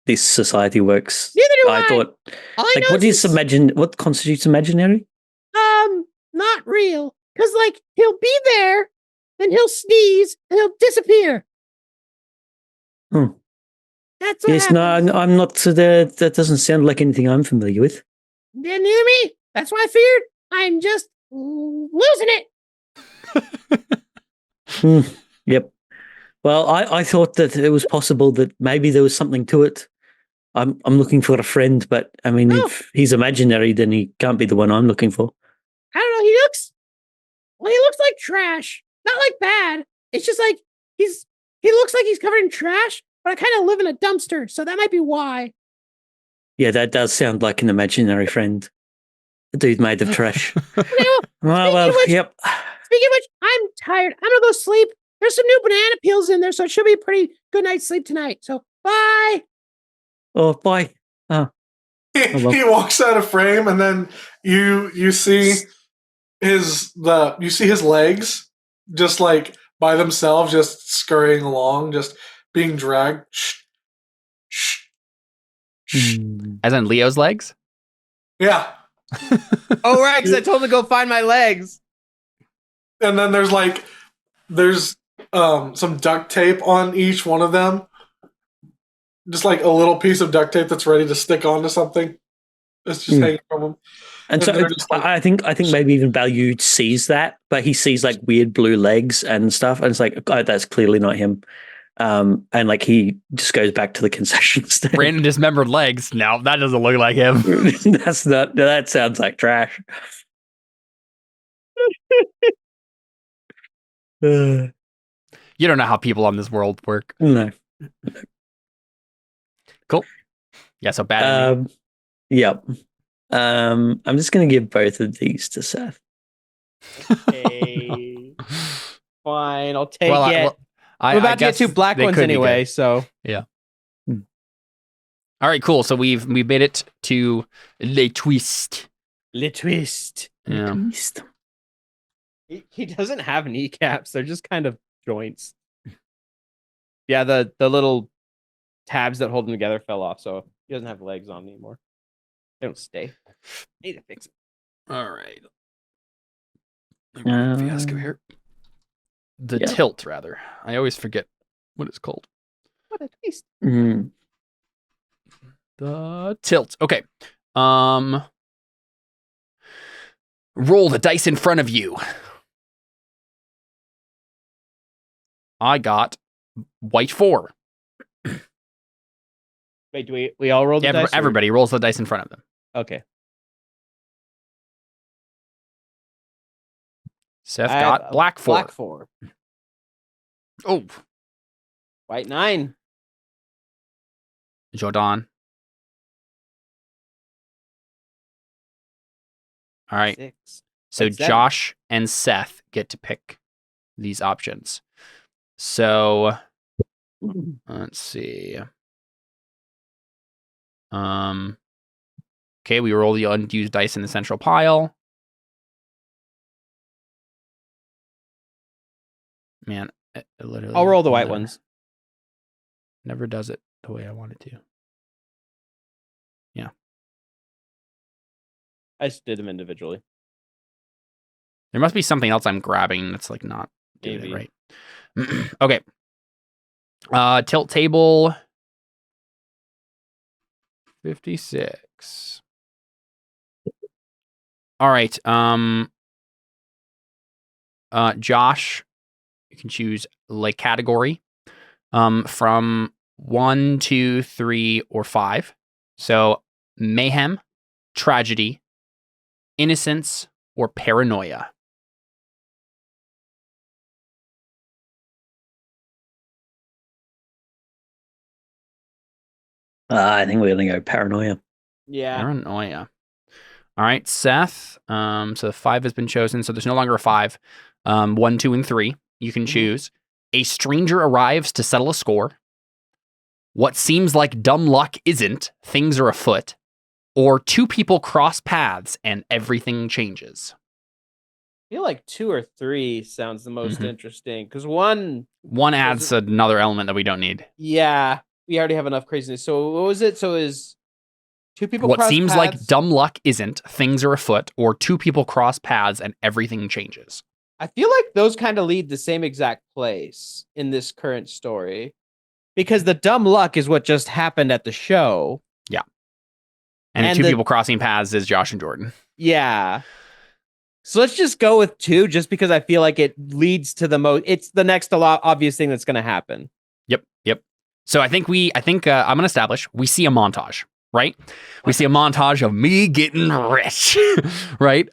D: this society works.
B: Neither do
D: I thought,
B: All I
D: like,
B: know
D: what is what constitutes imaginary?
B: not real. Because, like, he'll be there, then he'll sneeze, and he'll disappear.
D: Hmm.
B: That's what
D: Yes, no,
B: happens.
D: I'm not. That doesn't sound like anything I'm familiar with.
B: Neither me. That's why I figured I'm just losing it.
D: Yep. Well, I thought that it was possible that maybe there was something to it. I'm looking for a friend, but I mean,
B: Oh.
D: if he's imaginary, then he can't be the one I'm looking for.
B: I don't know. He looks like trash. Not like bad. It's just like he looks like he's covered in trash, but I kind of live in a dumpster, so that might be why.
D: Yeah, that does sound like an imaginary friend. A dude made of trash.
B: Okay,
D: Well,
B: which-
D: yep.
B: Speaking of which, I'm tired. I'm gonna go sleep. There's some new banana peels in there, so it should be a pretty good night's sleep tonight. So bye.
D: Oh, bye. Oh, well.
C: He walks out of frame, and then you see his legs just like by themselves, just scurrying along, just being dragged. Shh, shh, shh.
A: As in Leo's legs?
C: Yeah,
E: Oh, right, because I told him to go find my legs.
C: and then there's some duct tape on each one of them, just like a little piece of duct tape that's ready to stick onto something. It's just hanging from them.
D: And so
C: they're just like-
D: I think maybe even Baloo sees that, but he sees like weird blue legs and stuff, and it's like, oh, that's clearly not him. And like he just goes back to the concession stand.
A: Random dismembered legs. No, that doesn't look like him.
D: That sounds like trash.
A: You don't know how people on this world work.
D: No.
A: Cool. Yeah, so bad ending.
D: Yep. I'm just gonna give both of these to Seth.
E: Okay. Fine, I'll take
A: Well,
E: it.
A: I
E: I'm about to get
A: guess
E: two black
A: they
E: ones
A: could be
E: anyway,
A: good.
E: so
A: All right, cool. So we've made it to Le Twist.
E: Le twist.
A: Yeah.
E: He doesn't have kneecaps. They're just kind of joints. Yeah, the little tabs that hold them together fell off, so he doesn't have legs on anymore. They don't stay. Need to fix it.
A: All right. Fiasco here. The
D: yeah.
A: tilt, rather. I always forget what it's called.
E: What a taste.
D: Mm.
A: The tilt. Okay. Roll the dice in front of you. I got white 4.
E: Wait, do we all roll the dice? or-
A: Everybody rolls the dice in front of them.
E: Okay.
A: Seth
E: I
A: got
E: have a
A: black 4.
E: Black 4.
A: Oh,
E: White 9.
A: Jordan. All right.
E: 6.
A: So
E: White 7.
A: Josh and Seth get to pick these options. So let's see. Okay, we roll the unused dice in the central pile. Man, it literally.
E: I'll roll the white ones.
A: Never does it the way I want it to.
E: I just did them individually.
A: There must be something else I'm grabbing that's like not doing it
E: Maybe.
A: right. Okay. Tilt table 56. All right. Josh, you can choose like category from 1, 2, 3, or 5. So mayhem, tragedy, innocence, or paranoia.
D: I think we're going to go paranoia.
E: Yeah.
A: Paranoia. All right, Seth. So 5 has been chosen. So there's no longer a 5. 1, 2, and 3. You can choose. A stranger arrives to settle a score. What seems like dumb luck isn't. Things are afoot. Or 2 people cross paths and everything changes.
E: I feel like 2 or 3 sounds the most interesting because 1.
A: One adds another element that we don't need.
E: Yeah, we already have enough craziness. So what was it? So is 2 people
A: What
E: cross
A: seems
E: paths?
A: like dumb luck isn't. Things are afoot. Or 2 people cross paths and everything changes.
E: I feel like those kind of lead the same exact place in this current story because the dumb luck is what just happened at the show.
A: Yeah. And 2 people crossing paths is Josh and Jordan.
E: Yeah. So let's just go with 2 just because I feel like it leads to the most. It's the next obvious thing that's going to happen.
A: Yep. So I think I'm going to establish we see a montage, right? We see a montage of me getting rich, right?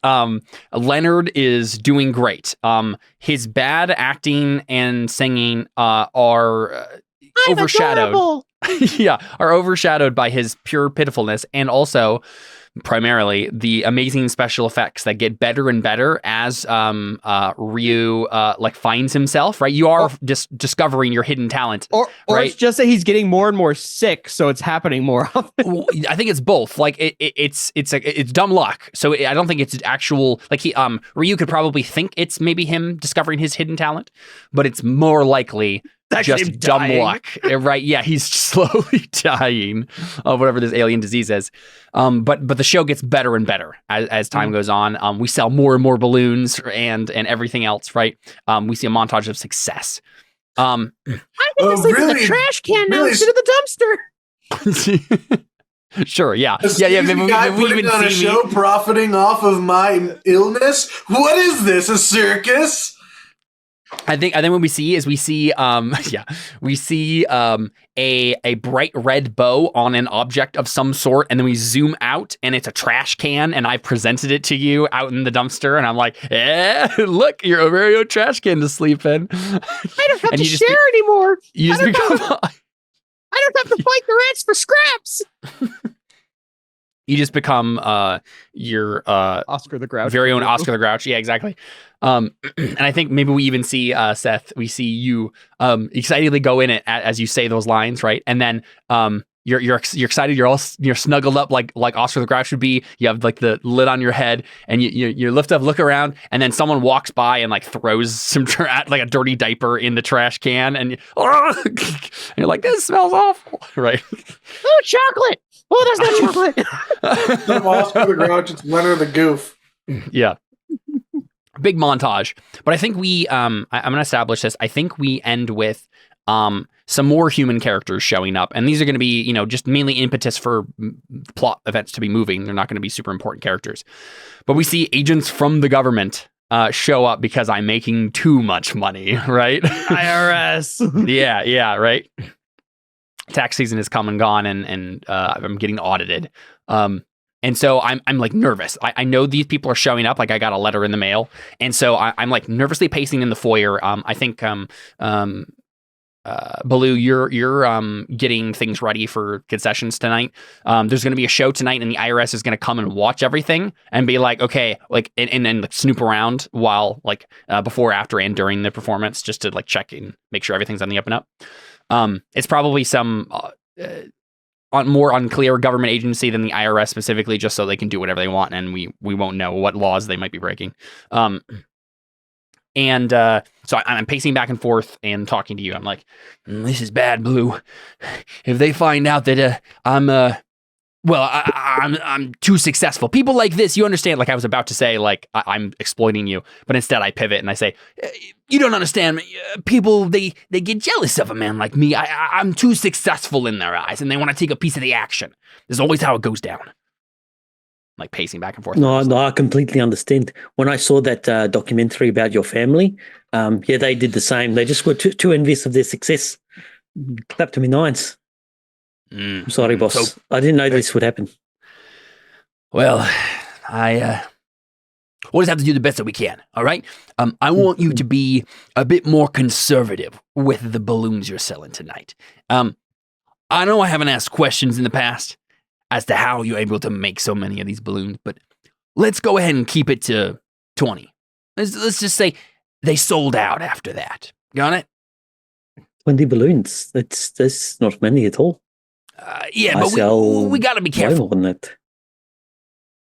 A: Leonard is doing great. His bad acting and singing are overshadowed. Yeah, are overshadowed by his pure pitifulness and also primarily the amazing special effects that get better and better as Ryu like finds himself, right? You are discovering your hidden talent.
E: Or
A: right?
E: it's just that he's getting more and more sick, so it's happening more often.
A: Well, I think it's both. Like it's dumb luck. So I don't think it's actual. Like Ryu could probably think it's maybe him discovering his hidden talent, but it's more likely just dumb luck, right? Yeah, he's slowly dying of whatever this alien disease is. But the show gets better and better as time goes on. We sell more and more balloons and everything else, right? We see a montage of success.
B: I think it's like
C: really?
B: the trash can now
C: Really?
B: instead of the dumpster.
A: Sure, yeah.
C: Excuse me, guy putting on a show profiting off of my illness? What is this, a circus?
A: I think what we see is a bright red bow on an object of some sort, and then we zoom out and it's a trash can, and I presented it to you out in the dumpster, and I'm like, look, your Oreo trash can to sleep in.
B: I don't have to share anymore.
A: You just become
B: I don't have to fight the rats for scraps.
A: you just become your
E: Oscar the Grouch.
A: very own Oscar the Grouch. Yeah, exactly. And I think maybe we even see Seth. We see you excitedly go in it as you say those lines, right? And then you're excited. You're snuggled up like Oscar the Grouch would be. You have like the lid on your head, and you lift up, look around, and then someone walks by and like throws some like a dirty diaper in the trash can, and you're like, this smells awful, right?
B: Oh, chocolate. Oh, that's not chocolate.
C: Oscar the Grouch, it's Leonard the Goof.
A: Yeah. big montage. But I think I'm going to establish this. I think we end with some more human characters showing up, and these are going to be, just mainly impetus for plot events to be moving. They're not going to be super important characters. But we see agents from the government show up because I'm making too much money, right?
E: IRS.
A: Yeah, right. Tax season has come and gone, and I'm getting audited. And so I'm like nervous. I know these people are showing up. Like I got a letter in the mail, and so I'm like nervously pacing in the foyer. I think Baloo, you're getting things ready for concessions tonight. There's going to be a show tonight, and the IRS is going to come and watch everything and be like, okay, like and then like, snoop around while like before, after, and during the performance, just to like check and make sure everything's on the up and up. It's probably some more unclear government agency than the IRS specifically, just so they can do whatever they want, and we won't know what laws they might be breaking. So I'm pacing back and forth and talking to you. I'm like, this is bad, Blue. If they find out that I'm too successful. People like this, you understand, like I was about to say, like I'm exploiting you, but instead I pivot and I say, you don't understand. People, they get jealous of a man like me. I'm too successful in their eyes, and they want to take a piece of the action. This is always how it goes down. Like pacing back and forth.
D: No, I completely understand. When I saw that documentary about your family, they did the same. They just were too envious of their success. Clapped to me nines. I'm sorry, boss. So, I didn't know this would happen.
A: Well, we'll just have to do the best that we can, all right? I want you to be a bit more conservative with the balloons you're selling tonight. I know I haven't asked questions in the past as to how you're able to make so many of these balloons, but let's go ahead and keep it to 20. Let's just say they sold out after that. Got it?
D: 20 balloons. That's not many at all.
A: But we got to be careful.
D: More than that.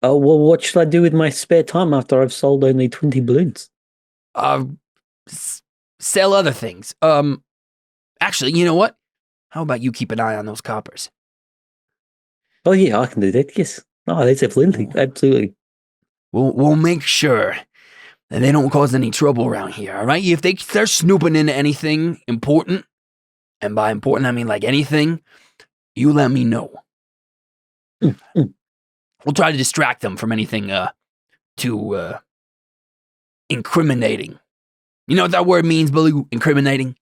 D: Well, what should I do with my spare time after I've sold only 20 balloons?
A: Sell other things. Actually, you know what? How about you keep an eye on those coppers?
D: Oh, yeah, I can do that, yes. Oh, that's absolutely.
A: We'll make sure that they don't cause any trouble around here, all right? If they start snooping into anything important, and by important I mean like anything, you let me know. We'll try to distract them from anything too incriminating. You know what that word means, Baloo? Incriminating?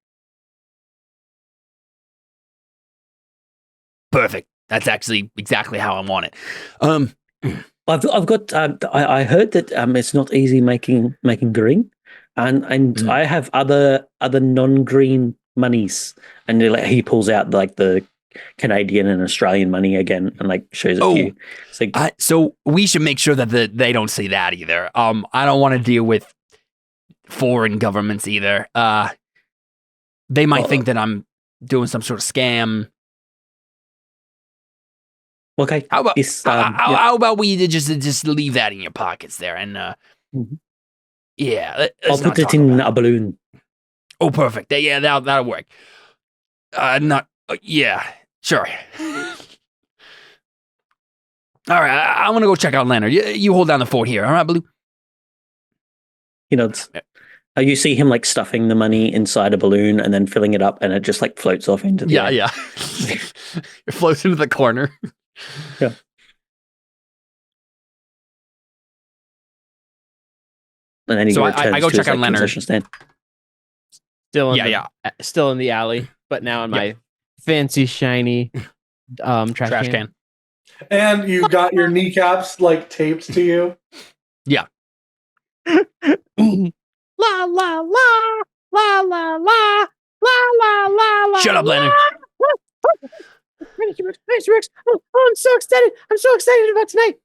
A: Perfect. That's actually exactly how I want it.
D: I've got. I heard that it's not easy making green, and I have other non-green monies, and he pulls out like the Canadian and Australian money again, and like shows it to you.
A: So we should make sure that they don't see that either. I don't want to deal with foreign governments either. They might think that I'm doing some sort of scam.
D: Okay.
A: How about we just leave that in your pockets there, and
D: I'll put it in a balloon.
A: Oh, perfect. Yeah, that'll work. Sure. All right, I want to go check out Leonard. You hold down the fort here, all right, Baloo?
D: You see him like stuffing the money inside a balloon and then filling it up, and it just like floats off into the air.
A: Yeah. It floats into the corner.
D: Yeah. And then
A: so I go check on Leonard.
D: Stand.
E: Still in the alley, but now in my fancy shiny trash can.
C: And you got your kneecaps like taped to you.
A: Yeah.
B: La la la la la la la la la.
A: Shut up, Leonard.
B: Rex. Oh, I'm so excited. I'm so excited about tonight.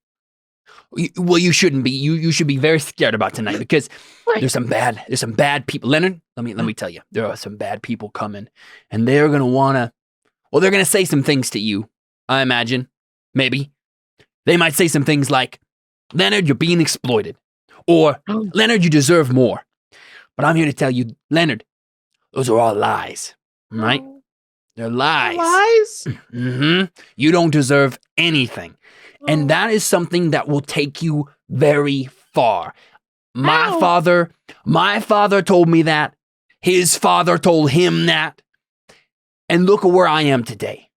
A: Well, you shouldn't be. You should be very scared about tonight because there's some bad people. Leonard, let me tell you, there are some bad people coming, and they're gonna say some things to you. I imagine, maybe they might say some things like, "Leonard, you're being exploited," or "Leonard, you deserve more." But I'm here to tell you, Leonard, those are all lies, right? They're lies.
B: Lies?
A: Mm-hmm. You don't deserve anything. And that is something that will take you very far. My father told me that. His father told him that. And look at where I am today.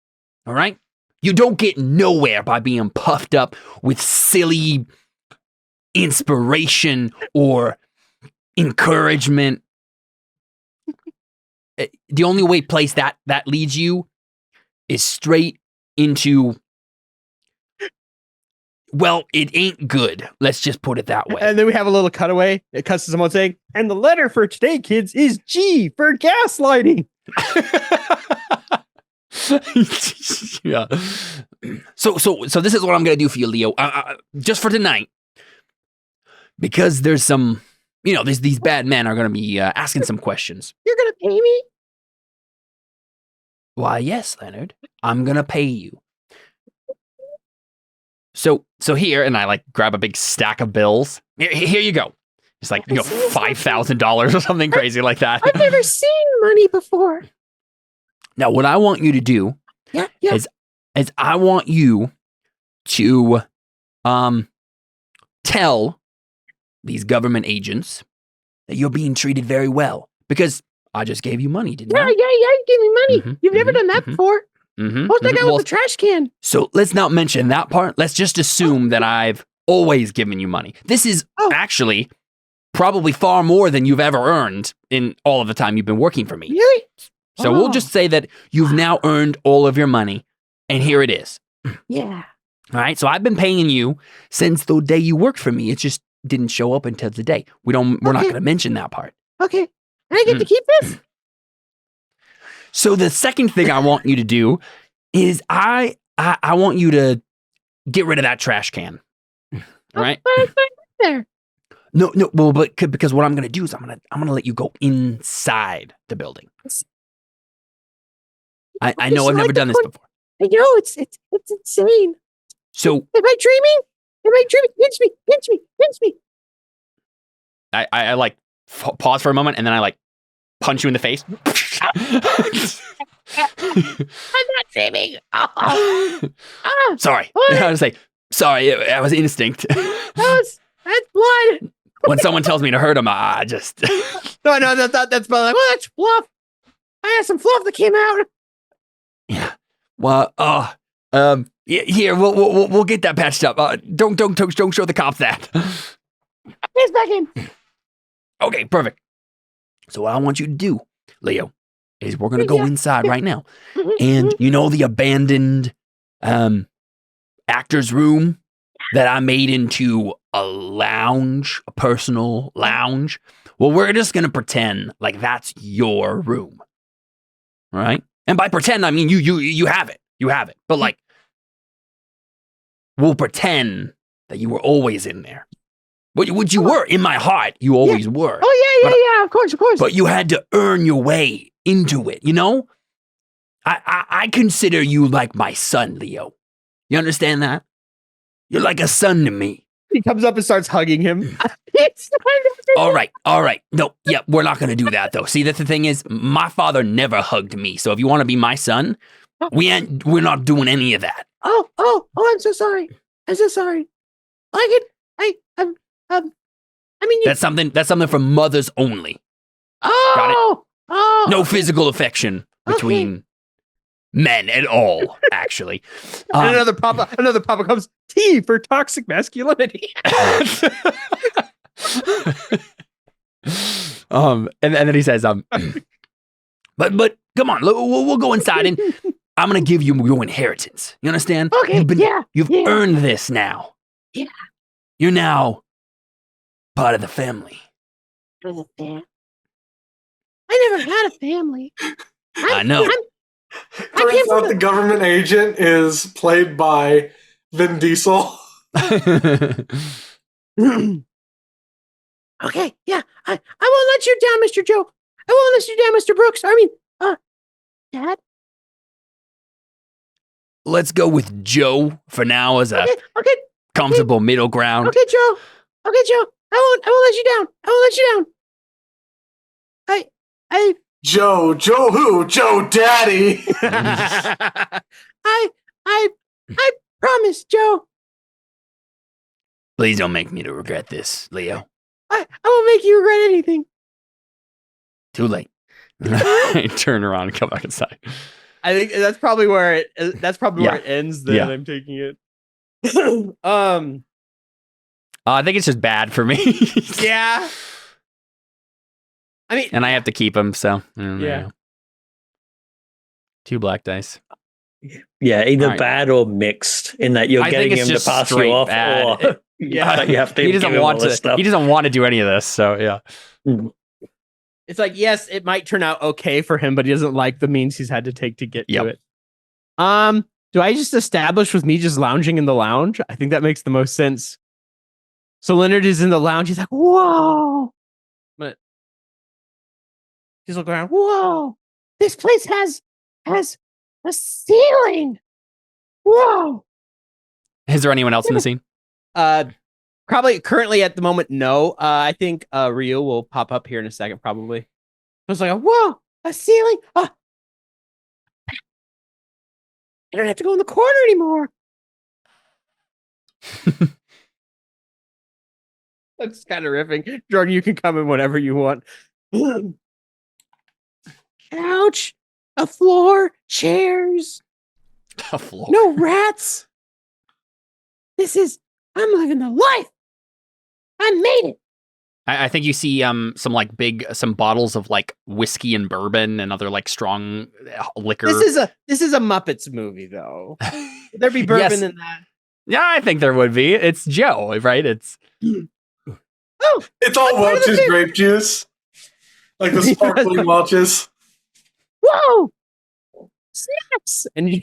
A: All right? You don't get nowhere by being puffed up with silly inspiration or encouragement. The only place that leads you is straight into, well, it ain't good. Let's just put it that way.
E: And then we have a little cutaway. It cuts to someone saying, and the letter for today, kids, is G for gaslighting.
A: Yeah. So this is what I'm gonna do for you, Leo. Just for tonight, because there's some, these bad men are gonna be asking some questions.
B: You're gonna pay me?
A: Why, yes, Leonard. I'm gonna pay you. So here, and I grab a big stack of bills. Here you go. It's $5,000 or something crazy like that.
B: I've never seen money before.
A: Now, what I want you to do is I want you to tell these government agents that you're being treated very well, because I just gave you money, didn't I?
B: Yeah, you gave me money. You've never done that before. What's that guy with the trash can?
A: So let's not mention that part. Let's just assume that I've always given you money. This is actually probably far more than you've ever earned in all of the time you've been working for me.
B: Really?
A: So we'll just say that you've now earned all of your money, and here it is.
B: Yeah.
A: All right. So I've been paying you since the day you worked for me. It just didn't show up until today. We're not going to mention that part.
B: Okay. And I get to keep this?
A: So the second thing I want you to do is I want you to get rid of that trash can. All right.
B: But it's not there.
A: No. Well, because what I'm going to do is I'm going to let you go inside the building. I know I've never done this before.
B: I know it's insane.
A: So
B: Am I dreaming? Pinch me.
A: I pause for a moment, and then I punch you in the face.
B: I'm not dreaming. Oh.
A: Sorry. I was sorry. That was instinct.
B: That's blood.
A: When someone tells me to hurt them, I just.
E: No, that's blood.
B: Well, that's fluff. I had some fluff that came out.
A: Yeah. Well. Here, we'll get that patched up. Don't show the cops that.
B: He's back in.
A: Okay, perfect. So what I want you to do, Leo, is we're gonna go inside right now, and the abandoned actor's room that I made into a lounge, a personal lounge. Well, we're just gonna pretend like that's your room, all right? And by pretend, I mean you have it, but we'll pretend that you were always in there. Which you were in my heart. You always were.
B: Oh yeah. Of course.
A: But you had to earn your way into it. I consider you like my son, Leo. You understand that? You're like a son to me.
E: He comes up and starts hugging him.
A: All right. No, yeah, we're not gonna do that though. See, that's the thing is, my father never hugged me. So if you want to be my son, we're not doing any of that.
B: Oh, I'm so sorry. I mean,
A: that's something for mothers only. Got it?
B: Oh,
A: no physical affection between men at all, actually.
E: And another papa comes, T for toxic masculinity.
A: And then he says, but come on, we'll go inside and I'm gonna give you your inheritance. You understand?
B: Okay,
A: you've earned this now.
B: Yeah.
A: You're now part of the family.
B: I never had a family.
A: I know.
C: Turns out the government agent is played by Vin Diesel.
B: Okay, yeah. I won't let you down, Mr. Joe. I won't let you down, Mr. Brooks. Dad?
A: Let's go with Joe for now as a comfortable middle ground.
B: Okay, Joe. I won't let you down.
C: Joe who? Joe Daddy.
B: I promise, Joe.
A: Please don't make me to regret this, Leo.
E: I won't make you regret anything.
A: Too late. I turn around and come back inside.
E: I think that's probably where it
A: Yeah.
E: ends. Then
A: Yeah.
E: I'm taking it.
A: I think it's just bad for me.
E: Yeah. I mean,
A: And I have to keep them, so there you
E: Yeah.
A: go. 2 black dice.
D: Yeah, either
A: All right.
D: bad or mixed, in that you're
A: I think
D: getting
A: it's
D: him to
A: just
D: pass you
A: straight
D: off,
A: bad.
D: or
E: Yeah.
D: you have to
A: He
D: give
A: doesn't
D: him
A: want
D: all this
A: to.
D: stuff.
A: He doesn't want to do any of this. So yeah.
E: it's like, yes, it might turn out okay for him, but he doesn't like the means he's had to take to get
A: Yep.
E: to it. Do I just establish with me just lounging in the lounge? I think that makes the most sense. So Leonard is in the lounge. He's like, whoa. But he's looking around. Whoa.
B: This place has a ceiling. Whoa.
A: Is there anyone else in the scene?
E: Probably currently at the moment, no. I think Ryu will pop up here in a second, probably. It's like,
B: Whoa, a ceiling. I don't have to go in the corner anymore.
E: that's kind of riffing. Jordan, you can come in whenever you want.
B: Couch, a floor, chairs,
A: The floor.
B: no rats. I'm living the life. I made it.
A: I think you see some bottles of like whiskey and bourbon and other like strong liquor.
E: This is a Muppets movie, though. Would there be bourbon
A: Yes.
E: in that?
A: Yeah, I think there would be. It's Joe, right? It's
B: Oh,
C: It's all
B: What are the
C: Welch's
B: big-
C: grape juice. Like the sparkling Welch's.
B: whoa.
E: Snacks. And you,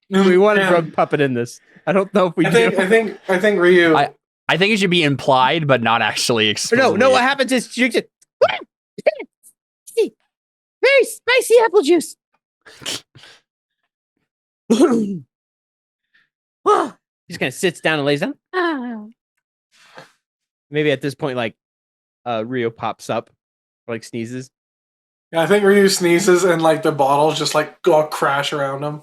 E: we want a drug puppet in this. I don't know if we
C: I
E: do.
C: think Ryu.
A: I think it should be implied, but not actually explicit.
E: No. What happens is you just
B: Very spicy apple juice. Whoa.
E: just kind of sits down and lays down.
B: Ah.
E: Maybe at this point, like Rio pops up, or, like sneezes.
C: I think Ryu sneezes and like the bottles just like go crash around him.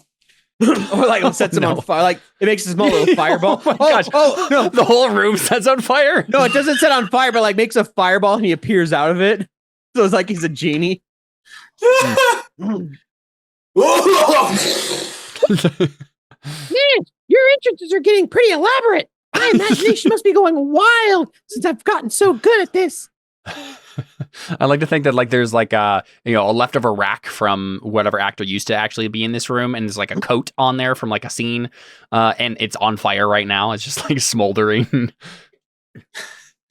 E: Or like sets him
A: No.
E: on fire. Like it makes a small little fireball.
A: Oh my gosh.
E: no.
A: The whole room sets on fire.
E: No, it doesn't set on fire, but like makes a fireball and he appears out of it. So it's like he's a genie.
B: Man, your entrances are getting pretty elaborate. My imagination must be going wild since I've gotten so good at this.
A: I like to think that like there's like a leftover rack from whatever actor used to actually be in this room, and there's like a coat on there from like a scene, and it's on fire right now. It's just like smoldering.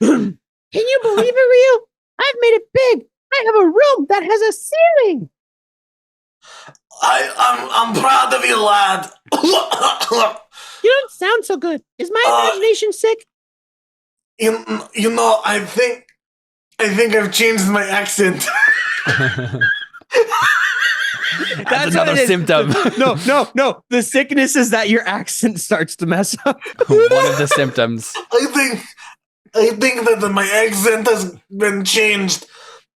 B: Can you believe it, Ryu? I've made it big. I have a room that has a ceiling.
C: I'm proud of you, lad.
B: You don't sound so good. Is my imagination sick?
C: you know, I think I've changed my accent.
A: That's
E: what
A: another
E: it is.
A: symptom.
E: No. The sickness is that your accent starts to mess up.
A: One of the symptoms.
C: I think that my accent has been changed,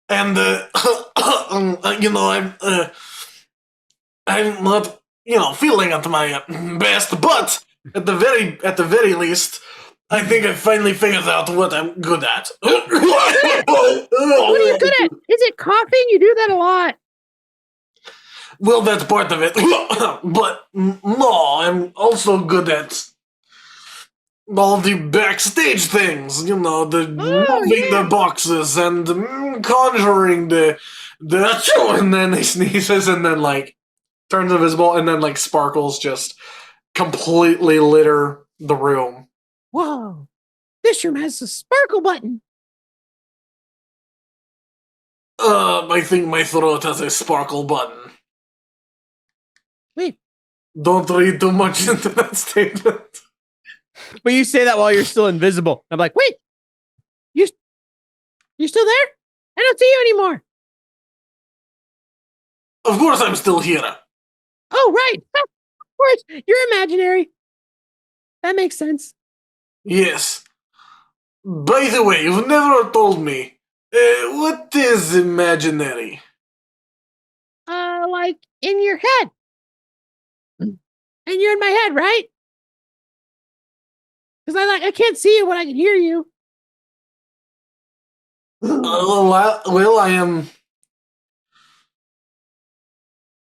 C: and I'm not feeling at my best, but at the very least, I think I finally figured out what I'm good at.
B: What are you good at? Is it coughing? You do that a lot.
C: Well, that's part of it, but no, I'm also good at all the backstage things. The moving the boxes and conjuring the and then he sneezes and then like turns invisible and then like sparkles just completely litter the room.
B: Whoa. This room has a sparkle button.
C: I think my throat has a sparkle button.
B: Wait.
C: Don't read too much into that statement.
E: But you say that while you're still invisible. I'm like,
B: Wait. You're still there? I don't see you anymore.
C: Of course I'm still here.
B: Oh, right. Of course. You're imaginary. That makes sense.
C: Yes. By the way, you've never told me, what is imaginary?
B: Like in your head. And you're in my head, right? Because I can't see you when I can hear you.
C: Well,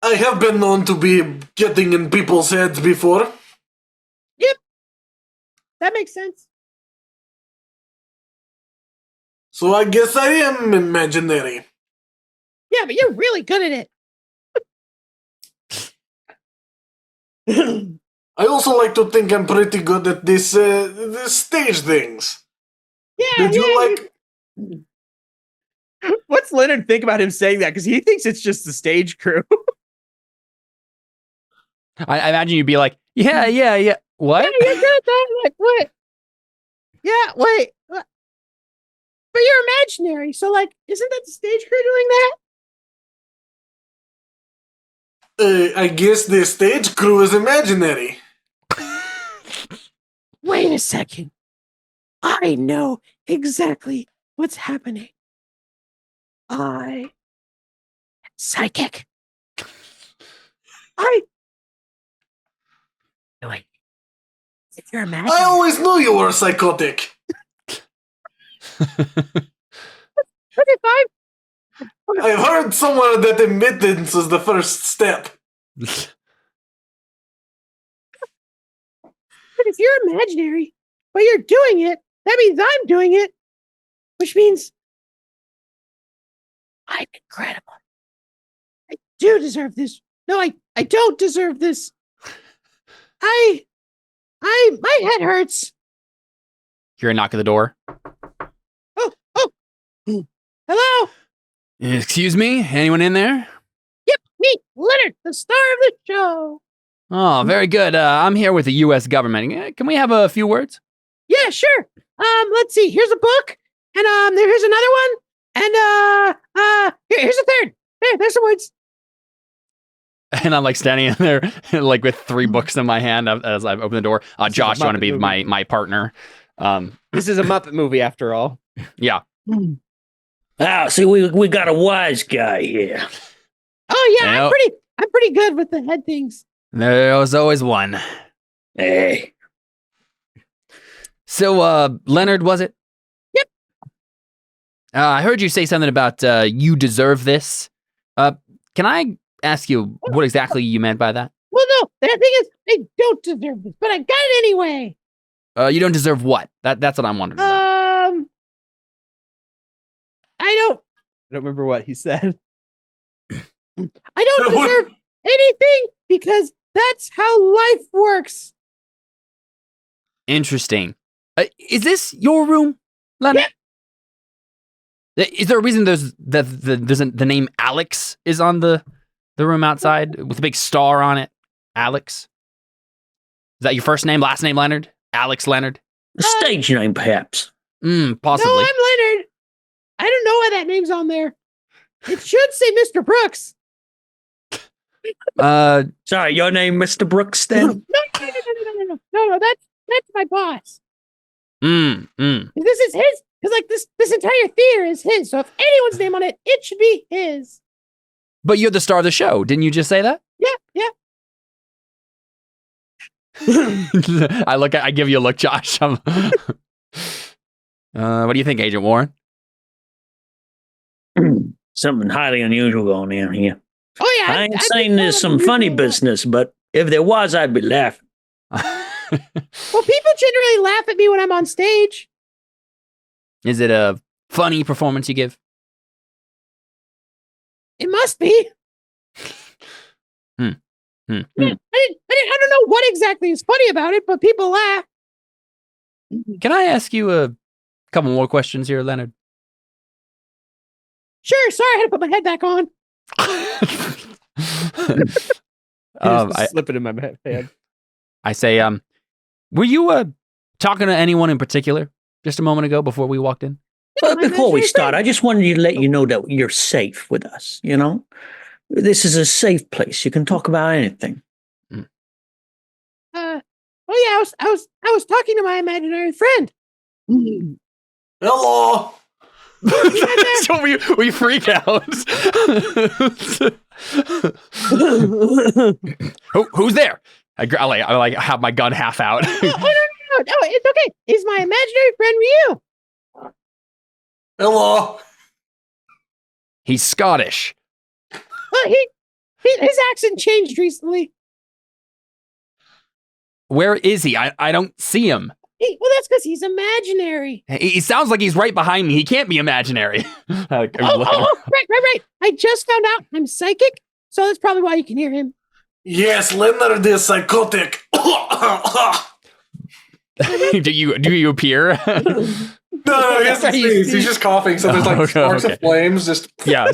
C: I have been known to be getting in people's heads before.
B: That makes sense.
C: So I guess I am imaginary.
B: Yeah, but you're really good at it.
C: I also like to think I'm pretty good at this stage things.
B: Yeah,
C: Did you like?
E: What's Leonard think about him saying that? Because he thinks it's just the stage crew.
A: I imagine you'd be like, yeah. What?
B: Yeah, you're good at that. Like, what? Yeah, wait. What? But you're imaginary, so like, isn't that the stage crew doing that?
C: I guess the stage crew is imaginary.
B: Wait a second. I know exactly what's happening. I am psychic. Wait. If you're imagining.
C: I always knew you were psychotic.
B: 25.
C: I've heard somewhere that admittance is the first step.
B: But if you're imaginary, but you're doing it, that means I'm doing it, which means I'm incredible. I do deserve this. No, I don't deserve this. My head hurts.
A: Hear a knock at the door.
B: Hello?
A: Excuse me? Anyone in there?
B: Yep, me, Leonard, the star of the show.
A: Oh, very good. I'm here with the U.S. government. Can we have a few words?
B: Yeah, sure. Let's see. Here's a book, and here's another one, and here's a third. There's some words.
A: And I'm like standing in there, like with 3 books in my hand as I open the door. Josh, you want to be my partner?
E: This is a Muppet movie, after all.
A: Yeah.
D: Ah, see, we got a wise guy here.
B: Oh yeah,
A: Yep.
B: I'm pretty good with the head things.
A: There was always one.
D: Hey,
A: So, Leonard, was it?
B: Yep.
A: I heard you say something about you deserve this. Can I ask you what exactly you meant by that?
B: Well, no, the thing is, I don't deserve this, but I got it anyway.
A: You don't deserve what? That's what I'm wondering about.
B: I don't
E: remember what he said.
B: deserve anything because that's how life works.
A: Interesting. Is this your room, Leonard? Is there a reason the name Alex is on the room outside with a big star on it? Alex? Is that your first name, last name, Leonard? Alex Leonard?
D: a stage name, perhaps.
A: Possibly.
B: No, I'm Leonard. I don't know why that name's on there. It should say Mr. Brooks.
D: Sorry, your name, Mr. Brooks, then?
B: No, that's my boss. This is his, because like this entire theater is his. So if anyone's name on it, it should be his.
A: But you're the star of the show. Didn't you just say that?
B: Yeah.
A: I give you a look, Josh. What do you think, Agent Warren?
D: Something highly unusual going on here.
B: Oh yeah.
D: I ain't saying there's some funny business, but if there was, I'd be laughing.
B: Well, people generally laugh at me when I'm on stage.
A: Is it a funny performance you give?
B: It must be. I don't know what exactly is funny about it, but people laugh.
A: Can I ask you a couple more questions here, Leonard?
B: Sure, sorry, I had to put my head back on.
E: I slip it in my hand.
A: I say, were you talking to anyone in particular just a moment ago before we walked in?
D: Well, before we start, I just wanted to let you know that you're safe with us, you know? This is a safe place. You can talk about anything.
B: Oh yeah, I was talking to my imaginary friend.
C: Hello.
A: So we freak out. Who's there? I like have my gun half out.
B: No, it's okay. It's my imaginary friend Ryu.
C: Hello.
A: He's Scottish.
B: His accent changed recently.
A: Where is he? I don't see him.
B: Well, that's because he's imaginary.
A: He sounds like he's right behind me. He can't be imaginary.
B: Right. I just found out I'm psychic, so that's probably why you can hear him.
C: Yes, Leonard is psychotic.
A: do you appear?
C: No, he has to sneeze. He's just coughing, so there's like sparks of flames. Just
A: yeah.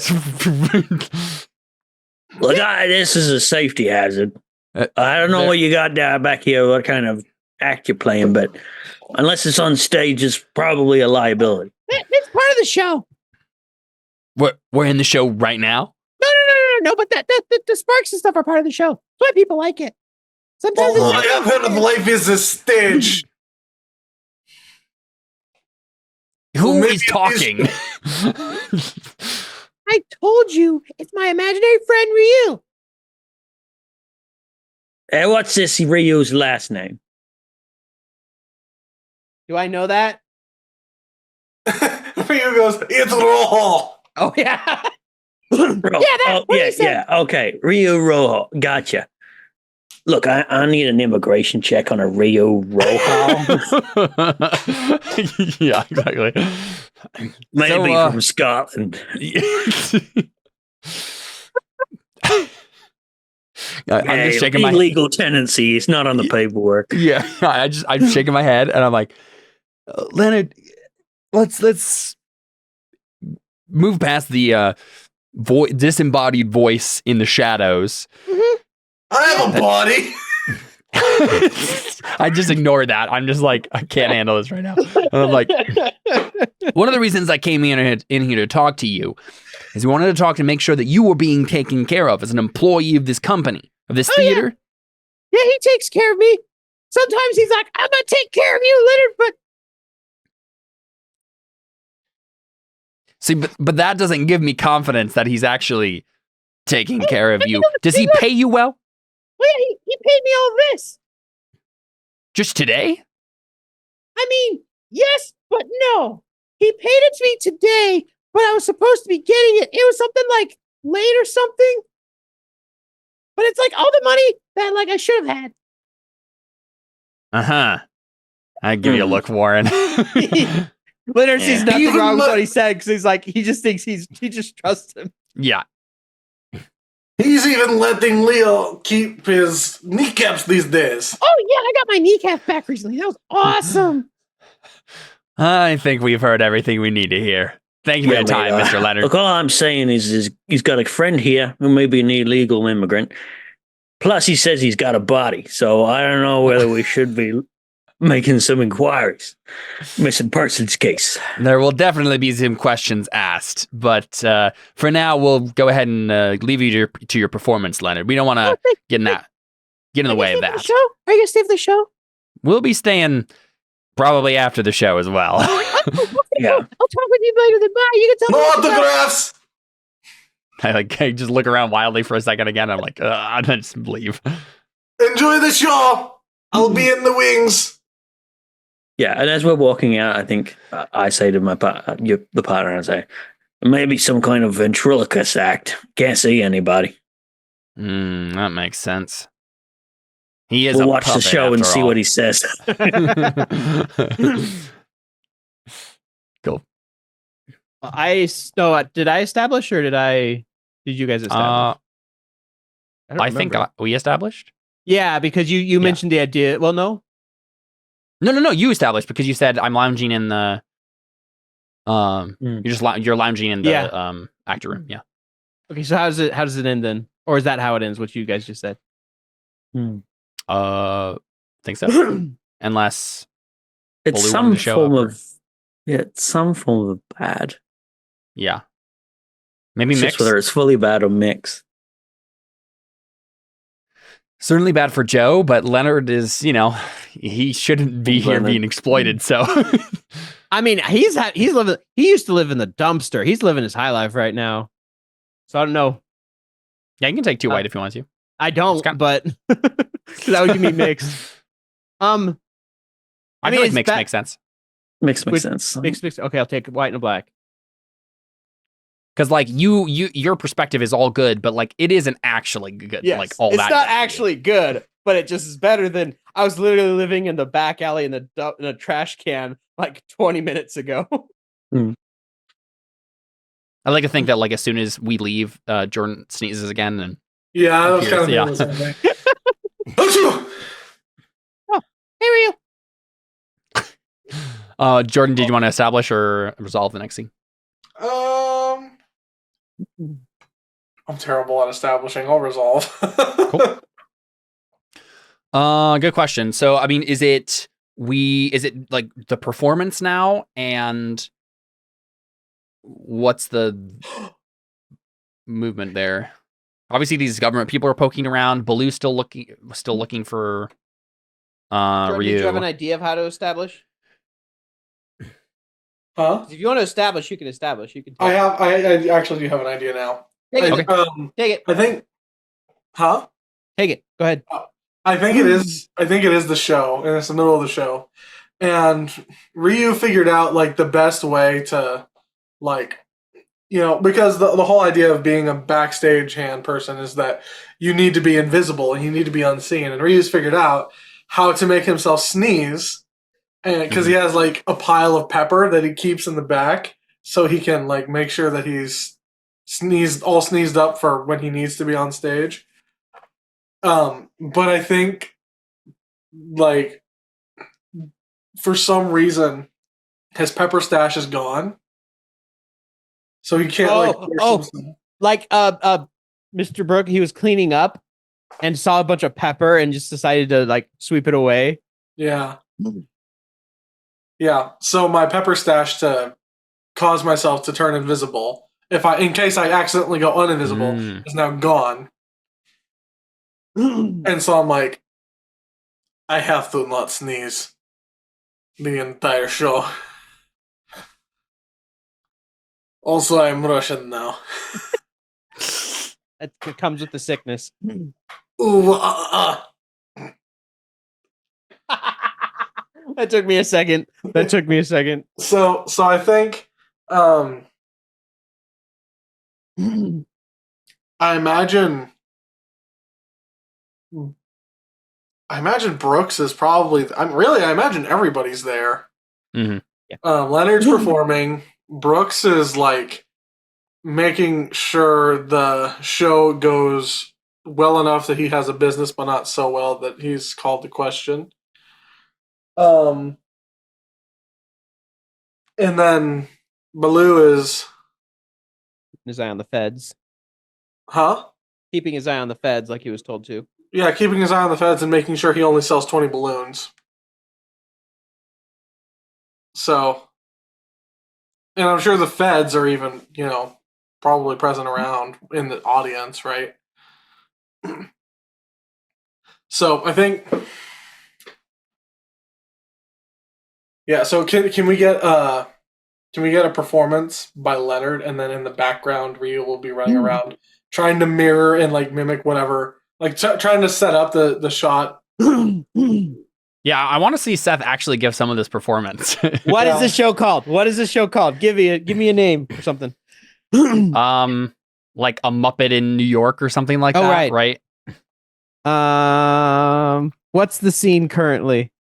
D: Look, this is a safety hazard. I don't know what you got down back here, what kind of act you're playing, but unless it's on stage, it's probably a liability.
B: It's part of the show.
A: We're in the show right now?
B: No, but the sparks and stuff are part of the show. That's why people like it. Sometimes
C: all I have heard of life is a stage.
A: Who is talking?
B: I told you, it's my imaginary friend Ryu.
D: Hey, what's this Ryu's last name?
E: Do I know that?
C: Ryu goes, it's Rojo.
E: Oh yeah.
D: Yeah. Okay, Rio Rojo. Gotcha. Look, I need an immigration check on a Rio Rojo.
A: Yeah, exactly.
D: Maybe from Scotland.
A: I'm just shaking my
D: illegal tenancy. It's not on the paperwork.
A: Yeah, I'm shaking my head, and I'm like, Leonard, let's move past the disembodied voice in the shadows.
B: Mm-hmm.
C: I have a body.
A: I just ignore that. I'm just like, I can't handle this right now. And I'm like, one of the reasons I came in here to talk to you is we wanted to talk to make sure that you were being taken care of as an employee of this company, of this theater.
B: Yeah, he takes care of me. Sometimes he's like, I'm going to take care of you, Leonard, but...
A: See, but that doesn't give me confidence that he's actually taking care of you. Does he pay you well?
B: Well, yeah, he paid me all this.
A: Just today?
B: I mean, yes, but no. He paid it to me today, but I was supposed to be getting it. It was something like late or something. But it's like all the money that like I should have had.
A: Uh-huh. I give you a look, Warren.
E: Leonard sees nothing wrong with what he said because he's like, he just thinks he just trusts him.
A: Yeah.
C: He's even letting Leo keep his kneecaps these days.
B: Oh, yeah, I got my kneecap back recently. That was awesome.
A: I think we've heard everything we need to hear. Thank you for your time, Mr. Leonard.
D: Look, all I'm saying is he's got a friend here who may be an illegal immigrant. Plus, he says he's got a body. So I don't know whether we should be making some inquiries. Missing persons case.
A: There will definitely be some questions asked, but for now, we'll go ahead and leave you to your performance, Leonard. We don't want to get in the way of that.
B: Are you going to stay for the show?
A: We'll be staying probably after the show as well.
D: Yeah.
B: I'll talk with you later. Then bye. You can tell
C: No
B: me.
C: autographs.
A: I just look around wildly for a second again. I'm like, and then just leave.
C: Enjoy the show. I'll be in the wings.
D: Yeah, and as we're walking out, I think I say to the partner, I say, maybe some kind of ventriloquist act. Can't see anybody.
A: That makes sense. He is.
D: We'll watch the show and see what he says.
A: Cool.
E: Did I establish or did you guys establish?
A: I think we established.
E: Yeah, because you mentioned the idea. Well, no.
A: No. You established because you said I'm lounging in the. You're lounging in the actor room. Yeah.
E: Okay, so how does it end then, or is that how it ends? What you guys just said?
A: Think so. Unless
D: it's some form of some form of bad.
A: Yeah. Maybe
D: it's
A: mix.
D: Just whether it's fully bad or mix.
A: Certainly bad for Joe, but Leonard is, he shouldn't be here being exploited. So,
E: I mean, he's living. He used to live in the dumpster. He's living his high life right now. So I don't know.
A: Yeah, you can take 2 white if you want to.
E: I don't, but that would give me mixed.
A: I mean, like mix makes sense.
D: Mix makes sense.
E: Mix. Okay, I'll take white and a black.
A: Because like your perspective is all good, but like it isn't actually good.
E: Yes,
A: Like all
E: it's
A: that
E: not
A: good for you.
E: actually good, but it just is better than I was literally living in the back alley in a trash can like 20 minutes ago.
A: I like to think that like as soon as we leave, Jordan sneezes again and
C: Yeah, I was
A: appears,
C: kind of thinking the same thing.
E: Hey, Ryu.
A: Jordan, did you want to establish or resolve the next scene?
C: I'm terrible at establishing. I'll resolve.
A: Cool. Good question. So, I mean, is it like the performance now, and what's the movement there? Obviously, these government people are poking around. Baloo's still looking for
E: Jordan,
A: Ryu.
E: did you have an idea of how to establish?
C: Huh?
E: If you want to establish, you can establish. You can.
C: I actually do have an idea now.
E: Take it.
A: Okay.
E: Take it.
C: I think. Huh?
E: Take it. Go ahead.
C: I think it is. I think it is the show, and it's the middle of the show, and Ryu figured out like the best way to, like, because the whole idea of being a backstage hand person is that you need to be invisible and you need to be unseen, and Ryu's figured out how to make himself sneeze, and because he has like a pile of pepper that he keeps in the back, so he can like make sure that he's sneezed up for when he needs to be on stage. But I think, like, for some reason, his pepper stash is gone, so he can't
E: like Mr. Brooke, he was cleaning up and saw a bunch of pepper and just decided to like sweep it away.
C: Yeah. So my pepper stash to cause myself to turn invisible, in case I accidentally go uninvisible, is now gone. And so I'm like, I have to not sneeze the entire show. Also, I'm Russian now.
E: It comes with the sickness.
C: Ooh,
E: That took me a second.
C: So I think, I imagine Brooks is probably. I imagine everybody's there.
A: Mm-hmm.
E: Yeah.
C: Leonard's performing. Brooks is like making sure the show goes well enough that he has a business, but not so well that he's called to question. And then Baloo is
E: His eye on the feds.
C: Huh?
E: Keeping his eye on the feds like he was told to.
C: Yeah, keeping his eye on the feds and making sure he only sells 20 balloons. So, and I'm sure the feds are even, probably present around in the audience, right? So, I think, yeah, so can we get a performance by Leonard, and then in the background Ryu will be running around trying to mirror and like mimic whatever, like trying to set up the shot.
A: Yeah, I want to see Seth actually give some of this performance.
E: What is this show called? Give me a name or something.
A: Like a Muppet in New York or something like that, right?
E: What's the scene currently?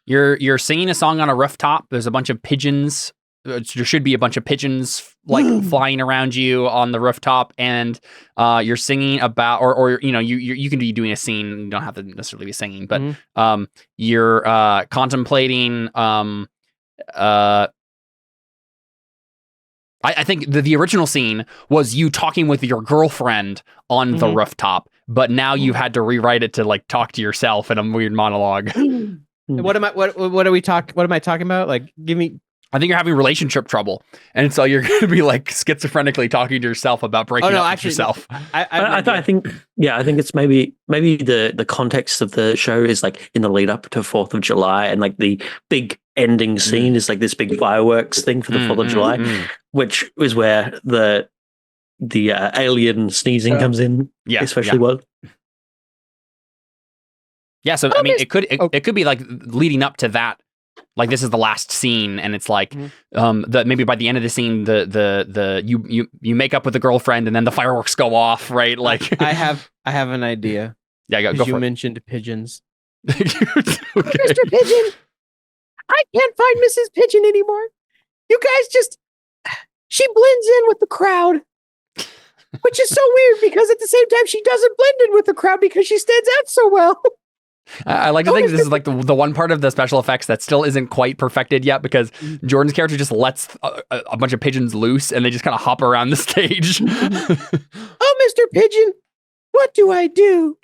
A: You're singing a song on a rooftop. There's a bunch of pigeons. There should be a bunch of pigeons like flying around you on the rooftop, and you're singing about, or you can be doing a scene. You don't have to necessarily be singing, but you're contemplating. I think the original scene was you talking with your girlfriend on the rooftop, but now you've had to rewrite it to like talk to yourself in a weird monologue.
E: What am I talking about? Like, give me.
A: I think you're having relationship trouble, and so you're going to be like schizophrenically talking to yourself about breaking up with yourself.
D: I think it's maybe the context of the show is like in the lead up to 4th of July, and like the big ending scene is like this big fireworks thing for the 4th of July, which is where the alien sneezing comes in, especially well.
A: Yeah, so I mean, it could be like leading up to that Like this is the last scene, and it's like maybe by the end of the scene, you make up with the girlfriend, and then the fireworks go off, right? Like
E: I have an idea.
A: Yeah, go
E: You
A: for
E: mentioned pigeons.
A: it. Okay.
B: Mr. Pigeon, I can't find Mrs. Pigeon anymore. You guys just, she blends in with the crowd, which is so weird because at the same time, she doesn't blend in with the crowd because she stands out so well.
A: I like to think this is like the one part of the special effects that still isn't quite perfected yet because Jordan's character just lets a bunch of pigeons loose and they just kind of hop around the stage.
B: Oh, Mr. Pigeon, what do I do?